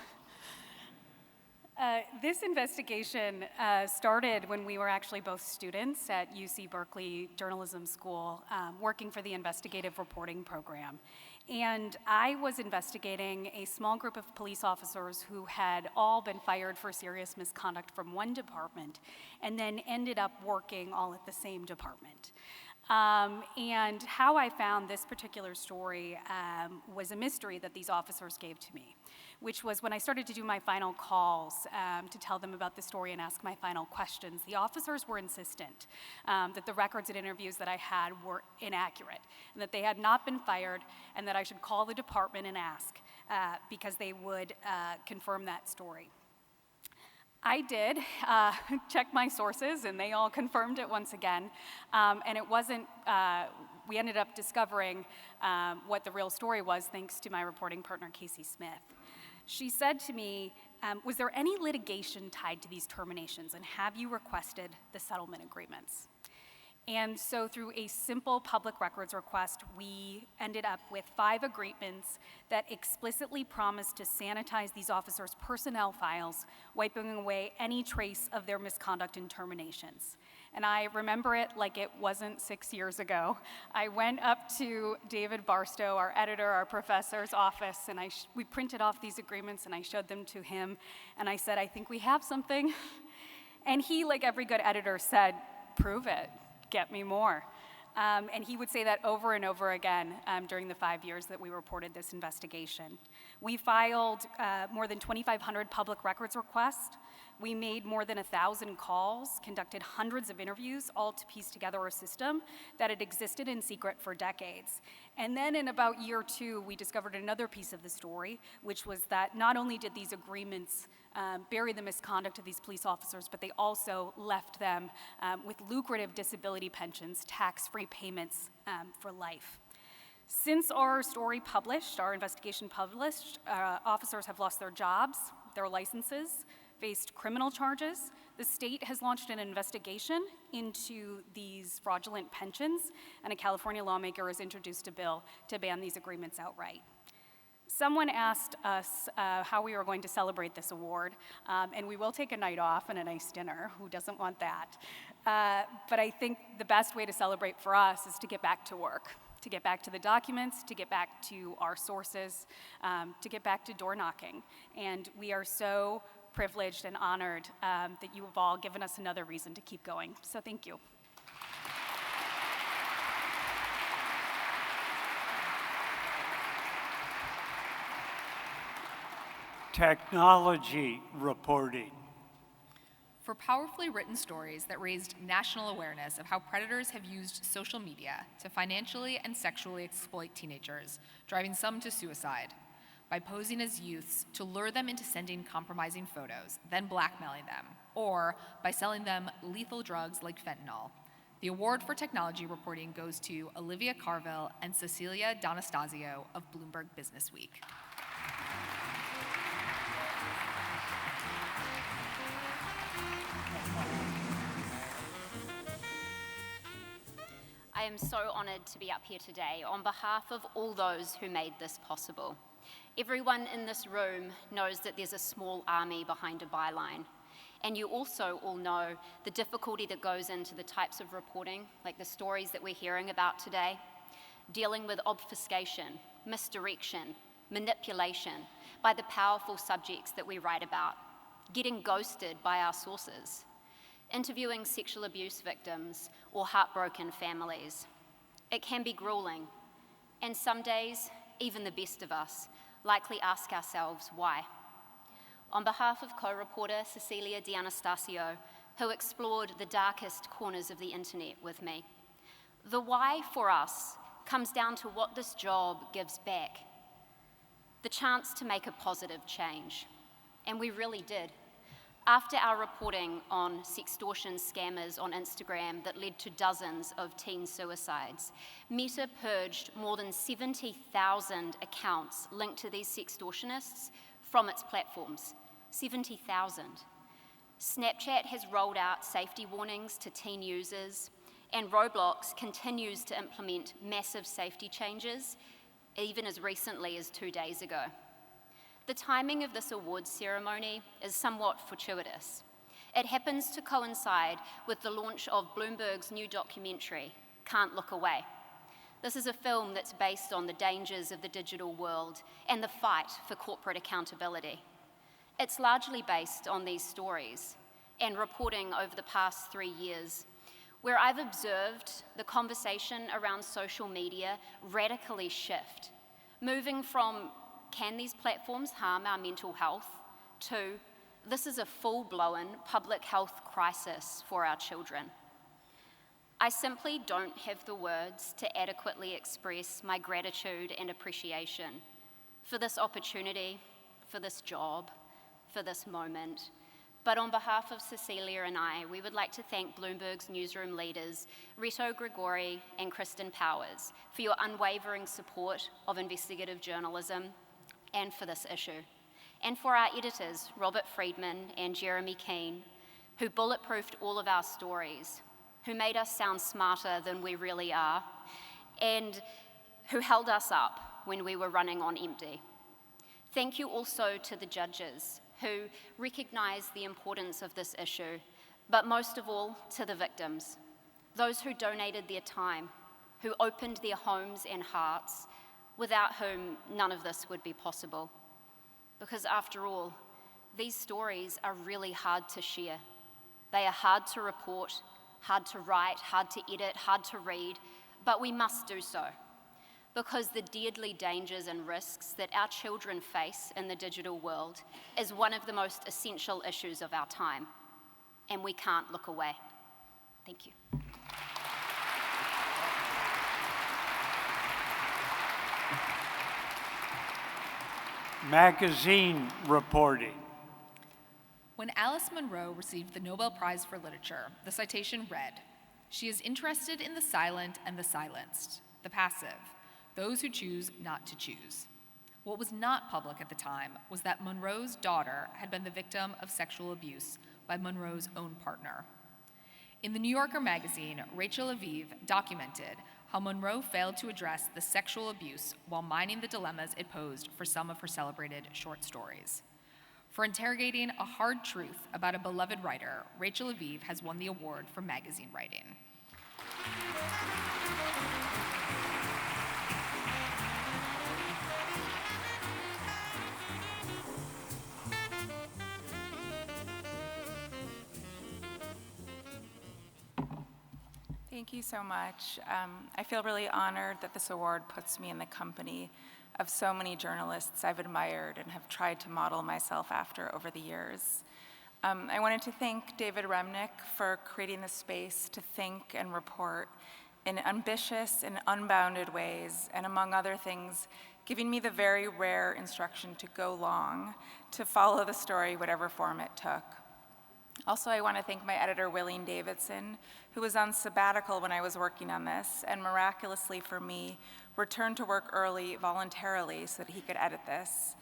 This investigation started when we were actually both students at UC Berkeley Journalism School, working for the investigative reporting program. And I was investigating a small group of police officers who had all been fired for serious misconduct from one department and then ended up working all at the same department. And how I found this particular story was a mystery that these officers gave to me, which was when I started to do my final calls to tell them about the story and ask my final questions. The officers were insistent that the records and interviews that I had were inaccurate, and that they had not been fired, and that I should call the department and ask because they would confirm that story. I did check my sources, and they all confirmed it once again. And it wasn't, we ended up discovering what the real story was thanks to my reporting partner, Casey Smith. She said to me, was there any litigation tied to these terminations, and have you requested the settlement agreements? And so through a simple public records request, we ended up with 5 agreements that explicitly promised to sanitize these officers' personnel files, wiping away any trace of their misconduct and terminations. And I remember it like it wasn't 6 years ago. I went up to David Barstow, our editor, our professor's office, and we printed off these agreements, and I showed them to him, and I said, I think we have something. And he, like every good editor, said, prove it. Get me more. And he would say that over and over again during the 5 years that we reported this investigation. We filed more than 2,500 public records requests. We made more than 1,000 calls, conducted hundreds of interviews, all to piece together a system that had existed in secret for decades. And then in about year 2, we discovered another piece of the story, which was that not only did these agreements bury the misconduct of these police officers, but they also left them with lucrative disability pensions, tax-free payments for life. Since our story published, our investigation published, officers have lost their jobs, their licenses, faced criminal charges. The state has launched an investigation into these fraudulent pensions, and a California lawmaker has introduced a bill to ban these agreements outright. Someone asked us how we were going to celebrate this award, and we will take a night off and a nice dinner. Who doesn't want that? But I think the best way to celebrate for us is to get back to work, to get back to the documents, to get back to our sources, to get back to door knocking. And we are so privileged and honored that you have all given us another reason to keep going. So thank you.
Technology reporting.
For powerfully written stories that raised national awareness of how predators have used social media to financially and sexually exploit teenagers, driving some to suicide, by posing as youths to lure them into sending compromising photos, then blackmailing them, or by selling them lethal drugs like fentanyl, The award for technology reporting goes to Olivia Carville and Cecilia D'Anastasio of Bloomberg Businessweek.
I am so honored to be up here today on behalf of all those who made this possible. Everyone in this room knows that there's a small army behind a byline. And you also all know the difficulty that goes into the types of reporting, like the stories that we're hearing about today, dealing with obfuscation, misdirection, manipulation by the powerful subjects that we write about, getting ghosted by our sources, interviewing sexual abuse victims or heartbroken families. It can be grueling, and some days, even the best of us likely ask ourselves why. On behalf of co-reporter Cecilia D'Anastasio, who explored the darkest corners of the internet with me, the why for us comes down to what this job gives back. The chance to make a positive change. And we really did. After our reporting on sextortion scammers on Instagram that led to dozens of teen suicides, Meta purged more than 70,000 accounts linked to these sextortionists from its platforms. 70,000. Snapchat has rolled out safety warnings to teen users, and Roblox continues to implement massive safety changes, even as recently as 2 days ago. The timing of this awards ceremony is somewhat fortuitous. It happens to coincide with the launch of Bloomberg's new documentary, Can't Look Away. This is a film that's based on the dangers of the digital world and the fight for corporate accountability. It's largely based on these stories and reporting over the past 3 years, where I've observed the conversation around social media radically shift, moving from, can these platforms harm our mental health, to, this is a full-blown public health crisis for our children. I simply don't have the words to adequately express my gratitude and appreciation for this opportunity, for this job, for this moment. But on behalf of Cecilia and I, we would like to thank Bloomberg's newsroom leaders, Reto Grigori and Kristen Powers, for your unwavering support of investigative journalism and for this issue. And for our editors, Robert Friedman and Jeremy Keane, who bulletproofed all of our stories, who made us sound smarter than we really are, and who held us up when we were running on empty. Thank you also to the judges who recognized the importance of this issue, but most of all to the victims, those who donated their time, who opened their homes and hearts, without whom none of this would be possible. Because after all, these stories are really hard to share. They are hard to report, hard to write, hard to edit, hard to read, but we must do so. Because the deadly dangers and risks that our children face in the digital world is one of the most essential issues of our time, and we can't look away. Thank you.
Magazine reporting.
When Alice Munro received the Nobel Prize for Literature, the citation read, "She is interested in the silent and the silenced, the passive, those who choose not to choose." What was not public at the time was that Munro's daughter had been the victim of sexual abuse by Munro's own partner. In the New Yorker magazine, Rachel Aviv documented how Munro failed to address the sexual abuse while mining the dilemmas it posed for some of her celebrated short stories. For interrogating a hard truth about a beloved writer, Rachel Aviv has won the award for magazine writing.
Thank you so much. I feel really honored that this award puts me in the company of so many journalists I've admired and have tried to model myself after over the years. I wanted to thank David Remnick for creating the space to think and report in ambitious and unbounded ways, and among other things, giving me the very rare instruction to go long, to follow the story whatever form it took. Also, I want to thank my editor, Willeen Davidson, who was on sabbatical when I was working on this, and miraculously for me, returned to work early voluntarily so that he could edit this.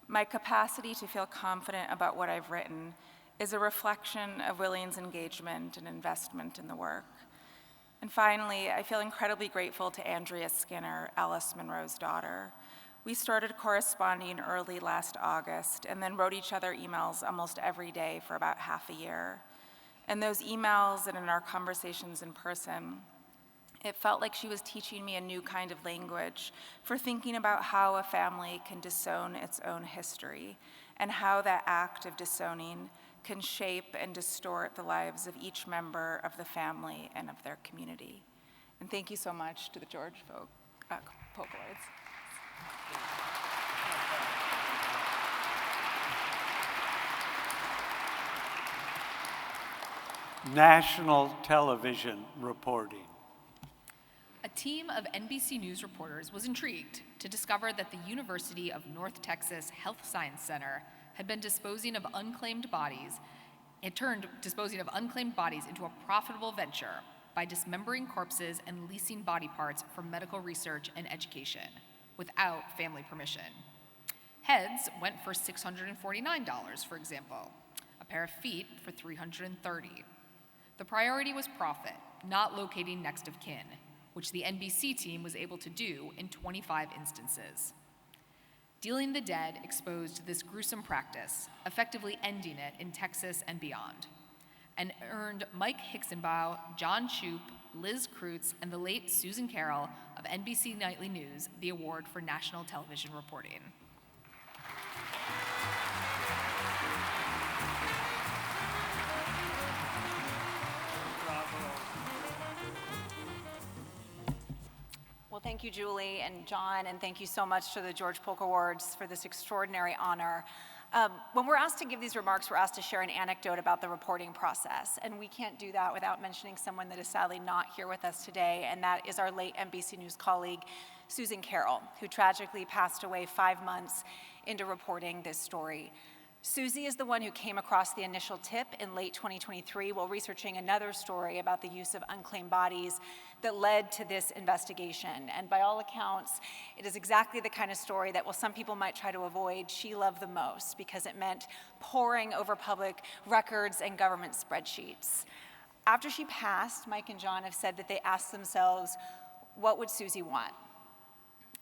My capacity to feel confident about what I've written is a reflection of Willeen's engagement and investment in the work. And finally, I feel incredibly grateful to Andrea Skinner, Alice Munro's daughter. We started corresponding early last August and then wrote each other emails almost every day for about half a year. And those emails and in our conversations in person, it felt like she was teaching me a new kind of language for thinking about how a family can disown its own history and how that act of disowning can shape and distort the lives of each member of the family and of their community. And thank you so much to the George Polk Awards.
National television reporting.
A team of NBC News reporters was intrigued to discover that the University of North Texas Health Science Center had been disposing of unclaimed bodies. It turned disposing of unclaimed bodies into a profitable venture by dismembering corpses and leasing body parts for medical research and education without family permission. Heads went for $649, for example, a pair of feet for $330. The priority was profit, not locating next of kin, which the NBC team was able to do in 25 instances. Dealing the Dead exposed this gruesome practice, effectively ending it in Texas and beyond, and earned Mike Hicksenbaugh, John Shoup, Liz Kreutz, and the late Susan Carroll of NBC Nightly News the award for national television reporting.
Well, thank you, Julie and John, and thank you so much to the George Polk Awards for this extraordinary honor. When we're asked to give these remarks, we're asked to share an anecdote about the reporting process, and we can't do that without mentioning someone that is sadly not here with us today, and that is our late NBC News colleague, Susan Carroll, who tragically passed away 5 months into reporting this story. Susie is the one who came across the initial tip in late 2023 while researching another story about the use of unclaimed bodies that led to this investigation. And by all accounts, it is exactly the kind of story that while some people might try to avoid, she loved the most because it meant poring over public records and government spreadsheets. After she passed, Mike and John have said that they asked themselves, what would Susie want?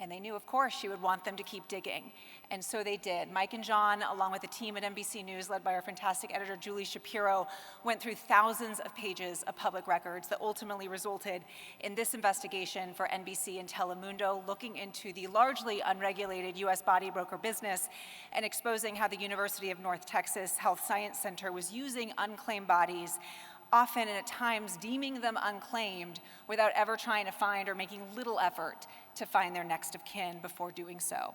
And they knew, of course, she would want them to keep digging. And so they did. Mike and John, along with a team at NBC News led by our fantastic editor, Julie Shapiro, went through thousands of pages of public records that ultimately resulted in this investigation for NBC and Telemundo, looking into the largely unregulated U.S. body broker business and exposing how the University of North Texas Health Science Center was using unclaimed bodies, often and at times deeming them unclaimed without ever trying to find or making little effort to find their next of kin before doing so.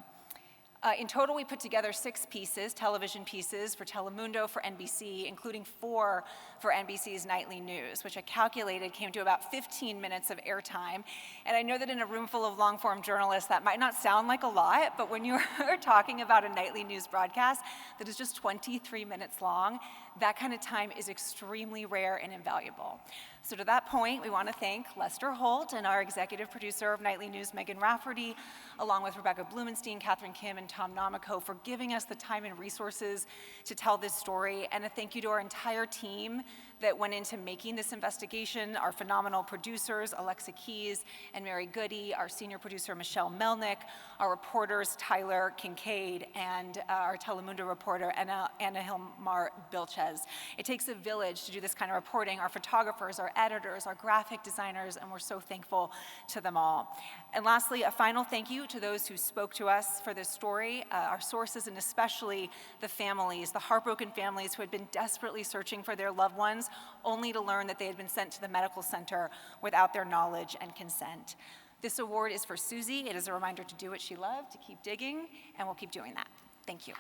In total, we put together 6 pieces, television pieces for Telemundo, for NBC, including 4 for NBC's Nightly News, which I calculated came to about 15 minutes of airtime. And I know that in a room full of long-form journalists, that might not sound like a lot, but when you're talking about a nightly news broadcast that is just 23 minutes long, that kind of time is extremely rare and invaluable. So to that point, we want to thank Lester Holt and our executive producer of Nightly News, Megan Rafferty, along with Rebecca Blumenstein, Catherine Kim, and Tom Namiko for giving us the time and resources to tell this story. And a thank you to our entire team that went into making this investigation, our phenomenal producers, Alexa Keys and Mary Goody, our senior producer, Michelle Melnick, our reporters, Tyler Kincaid, and our Telemundo reporter, Anna Hilmar Bilchez. It takes a village to do this kind of reporting. Our photographers, our editors, our graphic designers, and we're so thankful to them all. And lastly, a final thank you to those who spoke to us for this story, our sources, and especially the families, the heartbroken families who had been desperately searching for their loved ones, only to learn that they had been sent to the medical center without their knowledge and consent. This award is for Susie. It is a reminder to do what she loved, to keep digging, and we'll keep doing that. Thank you.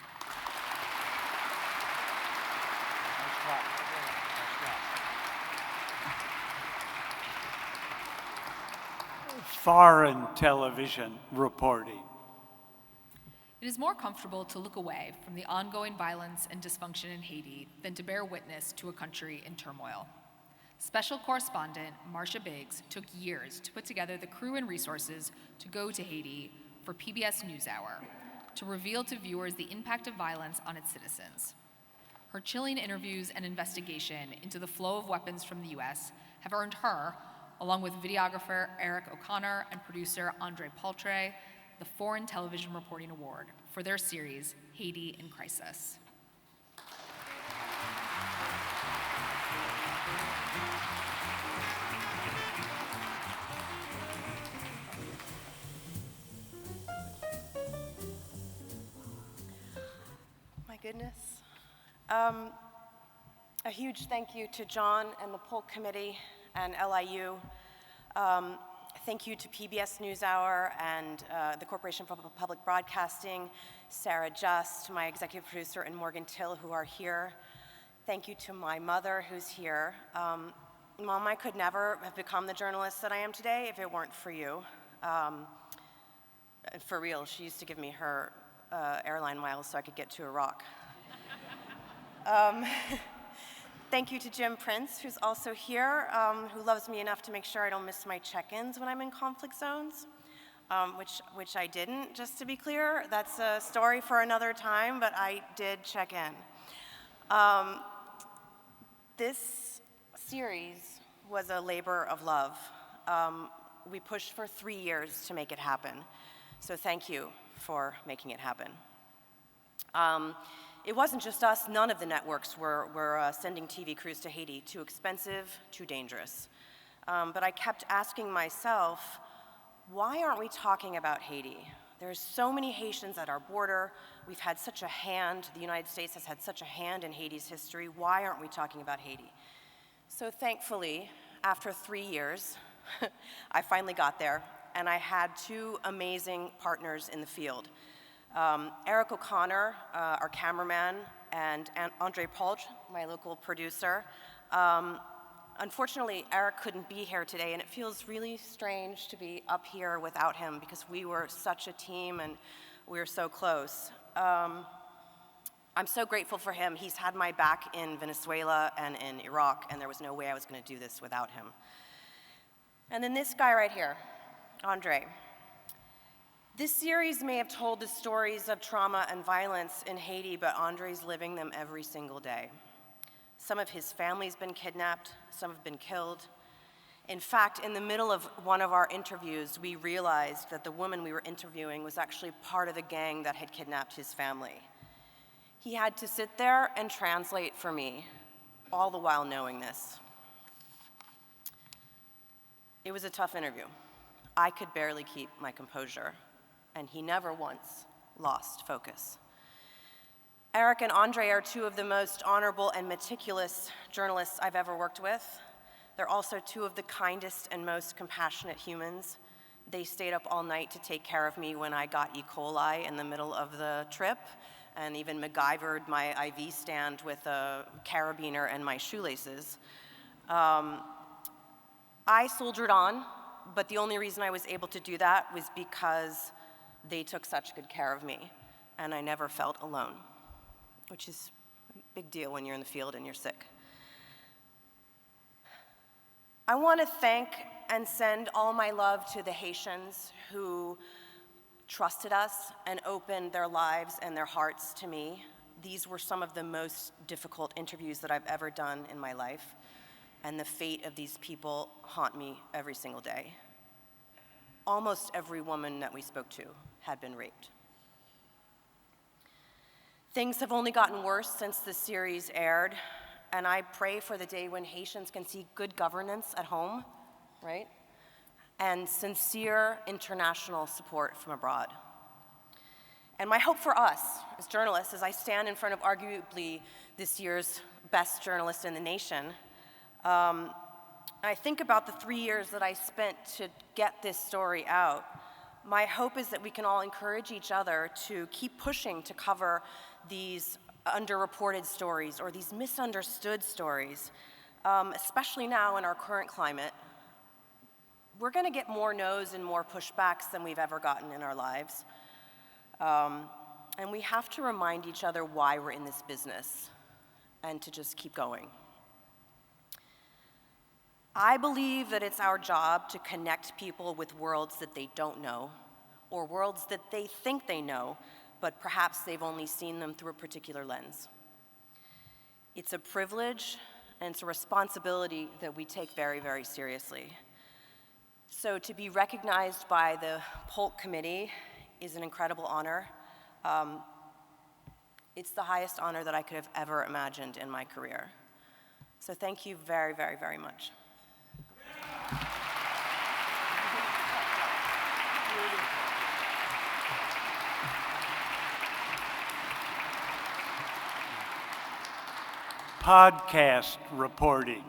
Foreign television reporting.
It is more comfortable to look away from the ongoing violence and dysfunction in Haiti than to bear witness to a country in turmoil. Special correspondent Marcia Biggs took years to put together the crew and resources to go to Haiti for PBS NewsHour to reveal to viewers the impact of violence on its citizens. Her chilling interviews and investigation into the flow of weapons from the US have earned her, along with videographer Eric O'Connor and producer Andre Paltre, the Foreign Television Reporting Award for their series, Haiti in Crisis.
My goodness. A huge thank you to John and the Polk Committee and LIU. Thank you to PBS NewsHour and the Corporation for Public Broadcasting, Sarah Just, my executive producer, and Morgan Till, who are here. Thank you to my mother, who's here. Mom, I could never have become the journalist that I am today if it weren't for you. For real, she used to give me her airline miles so I could get to Iraq. Thank you to Jim Prince, who's also here, who loves me enough to make sure I don't miss my check-ins when I'm in conflict zones, which I didn't, just to be clear. That's a story for another time, but I did check in. This series was a labor of love. We pushed for 3 years to make it happen, so thank you for making it happen. It wasn't just us. None of the networks were sending TV crews to Haiti. Too expensive, too dangerous. But I kept asking myself, why aren't we talking about Haiti? There's so many Haitians at our border. We've had such a hand, the United States has had such a hand in Haiti's history. Why aren't we talking about Haiti? So thankfully, after 3 years, I finally got there, and I had 2 amazing partners in the field. Eric O'Connor, our cameraman, and Andre Paltre, my local producer. Unfortunately, Eric couldn't be here today, and it feels really strange to be up here without him because we were such a team and we were so close. I'm so grateful for him. He's had my back in Venezuela and in Iraq, and there was no way I was going to do this without him. And then this guy right here, Andre. This series may have told the stories of trauma and violence in Haiti, but Andre's living them every single day. Some of his family's been kidnapped, some have been killed. In fact, in the middle of one of our interviews, we realized that the woman we were interviewing was actually part of the gang that had kidnapped his family. He had to sit there and translate for me, all the while knowing this. It was a tough interview. I could barely keep my composure, and he never once lost focus. Eric and Andre are 2 of the most honorable and meticulous journalists I've ever worked with. They're also 2 of the kindest and most compassionate humans. They stayed up all night to take care of me when I got E. coli in the middle of the trip, and even MacGyvered my IV stand with a carabiner and my shoelaces. I soldiered on, but the only reason I was able to do that was because they took such good care of me, and I never felt alone, which is a big deal when you're in the field and you're sick. I want to thank and send all my love to the Haitians who trusted us and opened their lives and their hearts to me. These were some of the most difficult interviews that I've ever done in my life, and the fate of these people haunt me every single day. Almost every woman that we spoke to had been raped. Things have only gotten worse since the series aired, and I pray for the day when Haitians can see good governance at home, right? And sincere international support from abroad. And my hope for us as journalists, as I stand in front of arguably this year's best journalist in the nation, I think about the 3 years that I spent to get this story out. My hope is that we can all encourage each other to keep pushing to cover these underreported stories or these misunderstood stories, especially now in our current climate. We're going to get more no's and more pushbacks than we've ever gotten in our lives. And we have to remind each other why we're in this business and to just keep going. I believe that it's our job to connect people with worlds that they don't know, or worlds that they think they know, but perhaps they've only seen them through a particular lens. It's a privilege and it's a responsibility that we take very, very seriously. So to be recognized by the Polk Committee is an incredible honor. It's the highest honor that I could have ever imagined in my career. So thank you very, very, very much.
Podcast reporting.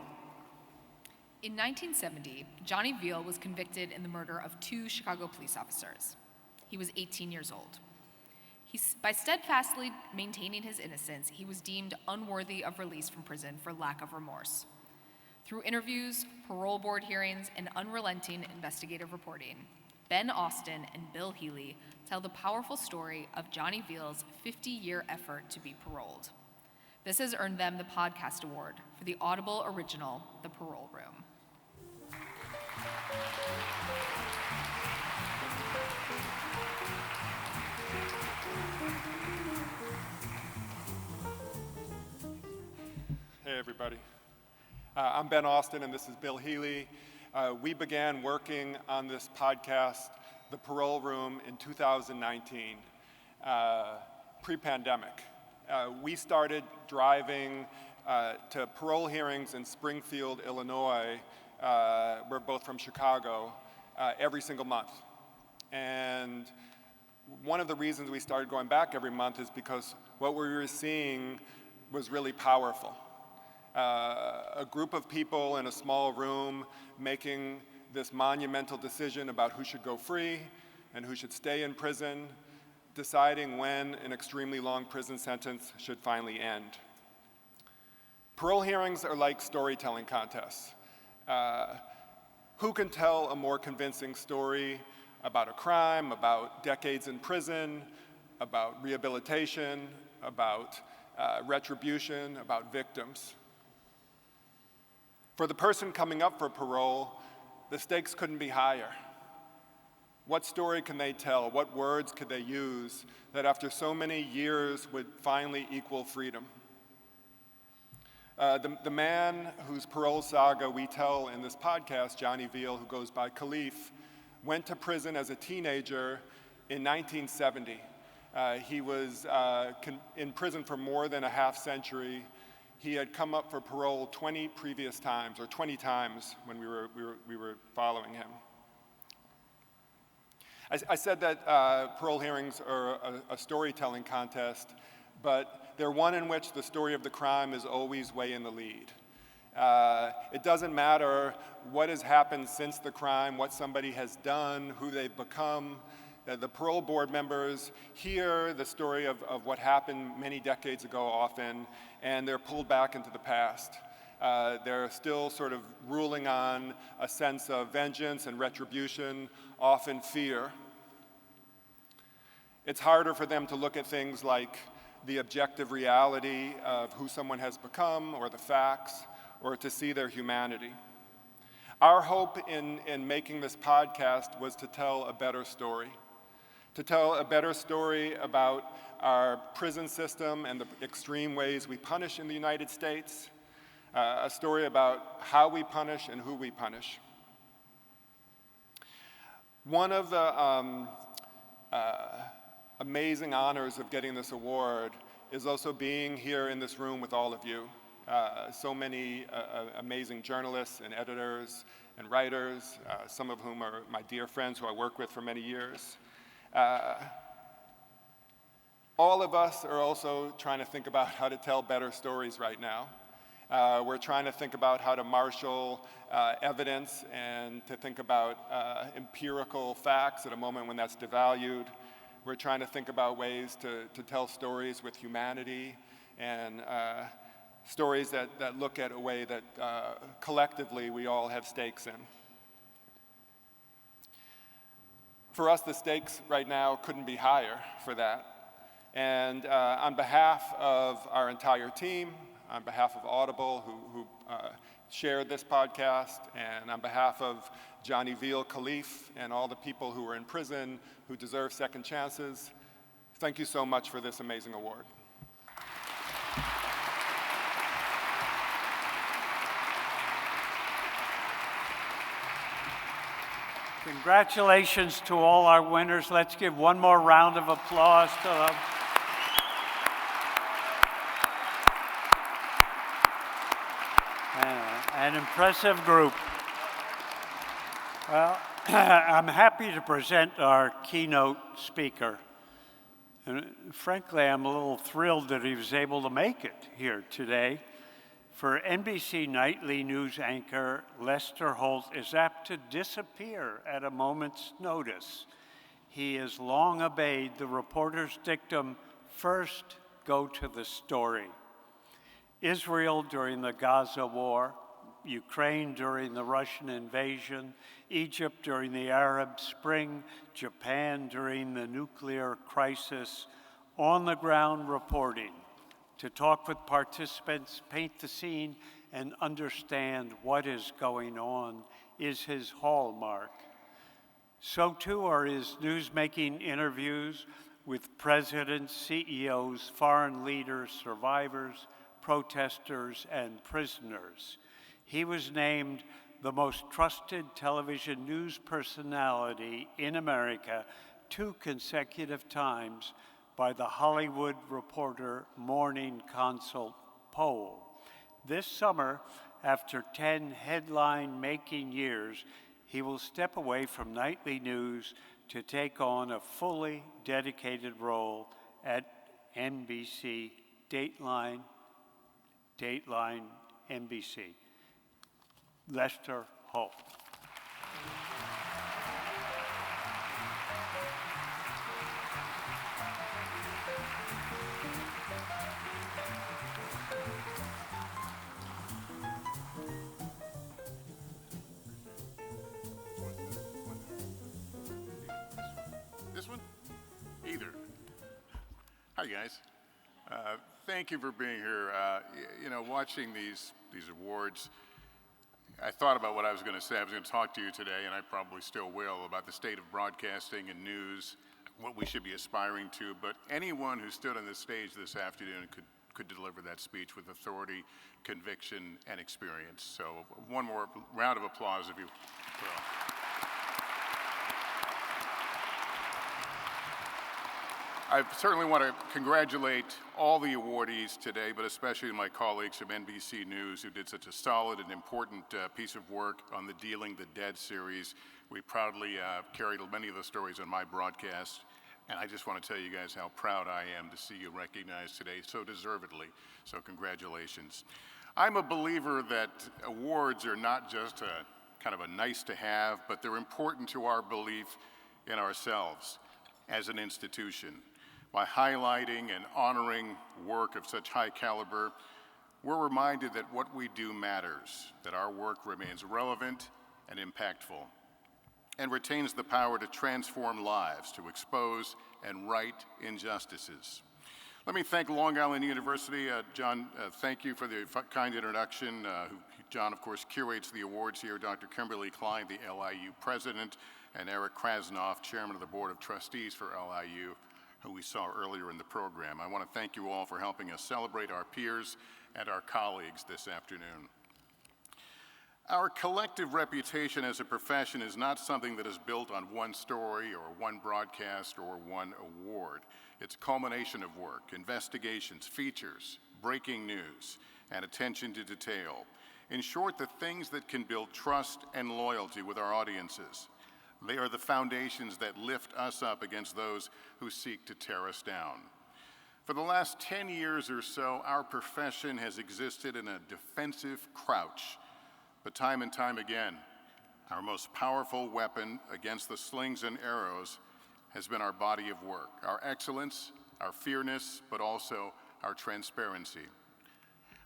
In 1970, Johnny Veal was convicted in the murder of 2 Chicago police officers. He was 18 years old. By steadfastly maintaining his innocence, he was deemed unworthy of release from prison for lack of remorse. Through interviews, parole board hearings, and unrelenting investigative reporting, Ben Austin and Bill Healy tell the powerful story of Johnny Veal's 50-year effort to be paroled. This has earned them the podcast award for the Audible original, The Parole Room.
Hey, everybody. I'm Ben Austin, and this is Bill Healy. We began working on this podcast, The Parole Room, in 2019, pre-pandemic. We started driving to parole hearings in Springfield, Illinois. We're both from Chicago, every single month. And one of the reasons we started going back every month is because what we were seeing was really powerful. A group of people in a small room making this monumental decision about who should go free and who should stay in prison, deciding when an extremely long prison sentence should finally end. Parole hearings are like storytelling contests. Who can tell a more convincing story about a crime, about decades in prison, about rehabilitation, about retribution, about victims? For the person coming up for parole, the stakes couldn't be higher. What story can they tell? What words could they use that after so many years would finally equal freedom? The man whose parole saga we tell in this podcast, Johnny Veal, who goes by Khalif, went to prison as a teenager in 1970. He was in prison for more than a half century. He had come up for parole 20 previous times, or 20 times when we were following him. I said that parole hearings are a storytelling contest, but they're one in which the story of the crime is always way in the lead. It doesn't matter what has happened since the crime, what somebody has done, who they've become. The parole board members hear the story of what happened many decades ago often, and they're pulled back into the past. They're still sort of ruling on a sense of vengeance and retribution, often fear. It's harder for them to look at things like the objective reality of who someone has become, or the facts, or to see their humanity. Our hope in making this podcast was to tell a better story. To tell a better story about our prison system and the extreme ways we punish in the United States, a story about how we punish and who we punish. One of the amazing honors of getting this award is also being here in this room with all of you. So many amazing journalists and editors and writers, some of whom are my dear friends who I work with for many years. All of us are also trying to think about how to tell better stories right now. We're trying to think about how to marshal evidence and to think about empirical facts at a moment when that's devalued. We're trying to think about ways to tell stories with humanity and stories that look at a way that collectively we all have stakes in. For us, the stakes right now couldn't be higher for that. And on behalf of our entire team, on behalf of Audible, who shared this podcast, and on behalf of Johnny Veal Khalif and all the people who are in prison who deserve second chances, thank you so much for this amazing award.
Congratulations to all our winners. Let's give one more round of applause to them. An impressive group. Well, I'm happy to present our keynote speaker. And frankly, I'm a little thrilled that he was able to make it here today. For NBC nightly news anchor Lester Holt is apt to disappear at a moment's notice. He has long obeyed the reporter's dictum, first go to the story. Israel during the Gaza war, Ukraine during the Russian invasion, Egypt during the Arab Spring, Japan during the nuclear crisis, on-the-ground reporting to talk with participants, paint the scene, and understand what is going on is his hallmark. So too are his newsmaking interviews with presidents, CEOs, foreign leaders, survivors, protesters, and prisoners. He was named the most trusted television news personality in America 2 consecutive times by the Hollywood Reporter Morning Consult poll. This summer, after 10 headline-making years, he will step away from nightly news to take on a fully dedicated role at NBC Dateline NBC. Lester Holt.
This one? Either. Hi, guys. Thank you for being here. Watching these awards, I thought about what I was going to say. I was going to talk to you today, and I probably still will, about the state of broadcasting and news, what we should be aspiring to. But anyone who stood on this stage this afternoon could deliver that speech with authority, conviction, and experience. So one more round of applause, if you will. I certainly want to congratulate all the awardees today, but especially my colleagues from NBC News who did such a solid and important piece of work on the Dealing the Dead series. We proudly carried many of the stories on my broadcast, and I just want to tell you guys how proud I am to see you recognized today so deservedly. So congratulations. I'm a believer that awards are not just a kind of a nice to have, but they're important to our belief in ourselves as an institution. By highlighting and honoring work of such high caliber, we're reminded that what we do matters, that our work remains relevant and impactful, and retains the power to transform lives, to expose and right injustices. Let me thank Long Island University. John, thank you for the kind introduction. John, of course, curates the awards here. Dr. Kimberly Klein, the LIU president, and Eric Krasnoff, chairman of the board of trustees for LIU, who we saw earlier in the program. I want to thank you all for helping us celebrate our peers and our colleagues this afternoon. Our collective reputation as a profession is not something that is built on one story or one broadcast or one award. It's a culmination of work, investigations, features, breaking news, and attention to detail. In short, the things that can build trust and loyalty with our audiences. They are the foundations that lift us up against those who seek to tear us down. For the last 10 years or so, our profession has existed in a defensive crouch. But time and time again, our most powerful weapon against the slings and arrows has been our body of work, our excellence, our fairness, but also our transparency.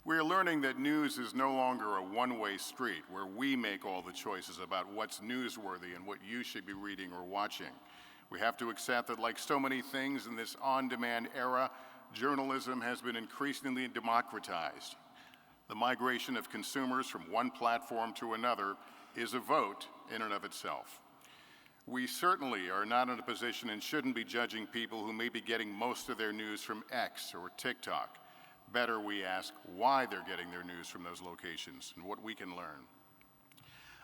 We are learning that news is no longer a one-way street where we make all the choices about what's newsworthy and what you should be reading or watching. We have to accept that, like so many things in this on-demand era, journalism has been increasingly democratized. The migration of consumers from one platform to another is a vote in and of itself. We certainly are not in a position and shouldn't be judging people who may be getting most of their news from X or TikTok. Better we ask why they're getting their news from those locations and what we can learn.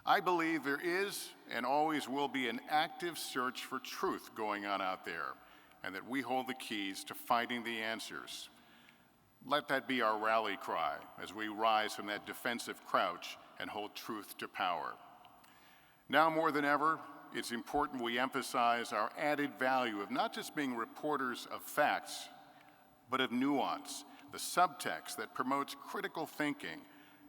I believe there is and always will be an active search for truth going on out there, and that we hold the keys to finding the answers. Let that be our rally cry as we rise from that defensive crouch and hold truth to power. Now more than ever, it's important we emphasize our added value of not just being reporters of facts, but of nuance, the subtext that promotes critical thinking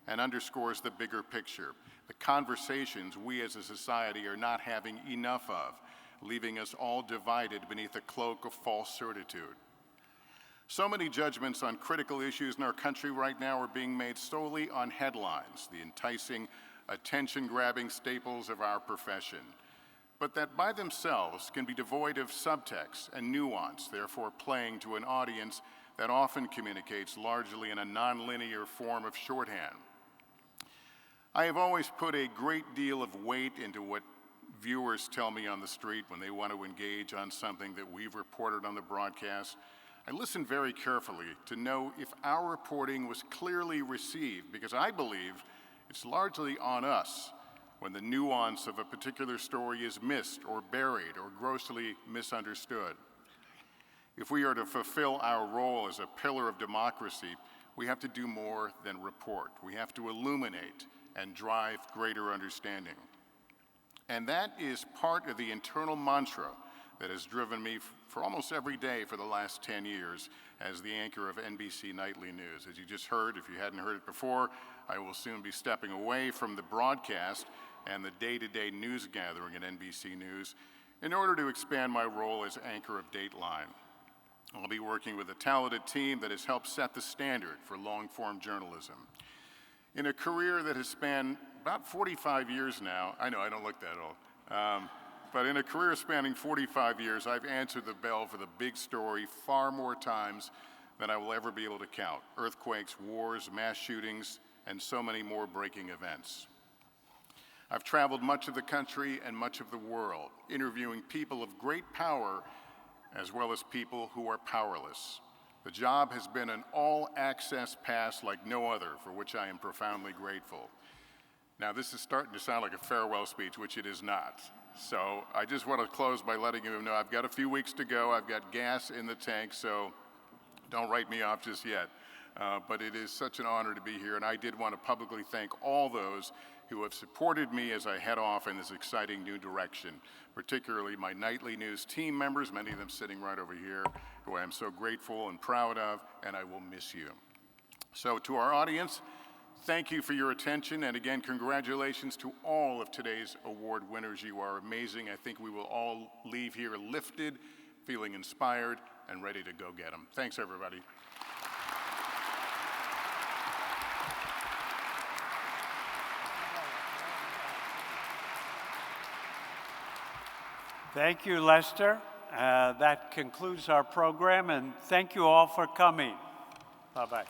and underscores the bigger picture, the conversations we as a society are not having enough of, leaving us all divided beneath a cloak of false certitude. So many judgments on critical issues in our country right now are being made solely on headlines, the enticing, attention-grabbing staples of our profession, but that by themselves can be devoid of subtext and nuance, therefore playing to an audience that often communicates largely in a nonlinear form of shorthand. I have always put a great deal of weight into what viewers tell me on the street when they want to engage on something that we've reported on the broadcast. I listen very carefully to know if our reporting was clearly received, because I believe it's largely on us when the nuance of a particular story is missed or buried or grossly misunderstood. If we are to fulfill our role as a pillar of democracy, we have to do more than report. We have to illuminate and drive greater understanding. And that is part of the internal mantra that has driven me for almost every day for the last 10 years as the anchor of NBC Nightly News. As you just heard, if you hadn't heard it before, I will soon be stepping away from the broadcast and the day-to-day news gathering at NBC News in order to expand my role as anchor of Dateline. I'll be working with a talented team that has helped set the standard for long-form journalism. In a career that has spanned about 45 years now, I know I don't look that old, but in a career spanning 45 years, I've answered the bell for the big story far more times than I will ever be able to count. Earthquakes, wars, mass shootings, and so many more breaking events. I've traveled much of the country and much of the world, interviewing people of great power as well as people who are powerless. The job has been an all-access pass like no other, for which I am profoundly grateful. Now, this is starting to sound like a farewell speech, which it is not. So I just want to close by letting you know I've got a few weeks to go. I've got gas in the tank, so don't write me off just yet. But it is such an honor to be here, and I did want to publicly thank all those who have supported me as I head off in this exciting new direction, particularly my Nightly News team members, many of them sitting right over here, who I am so grateful and proud of, and I will miss you. So to our audience, thank you for your attention, and again, congratulations to all of today's award winners. You are amazing. I think we will all leave here lifted, feeling inspired, and ready to go get them. Thanks, everybody.
Thank you, Lester. That concludes our program, and thank you all for coming. Bye-bye.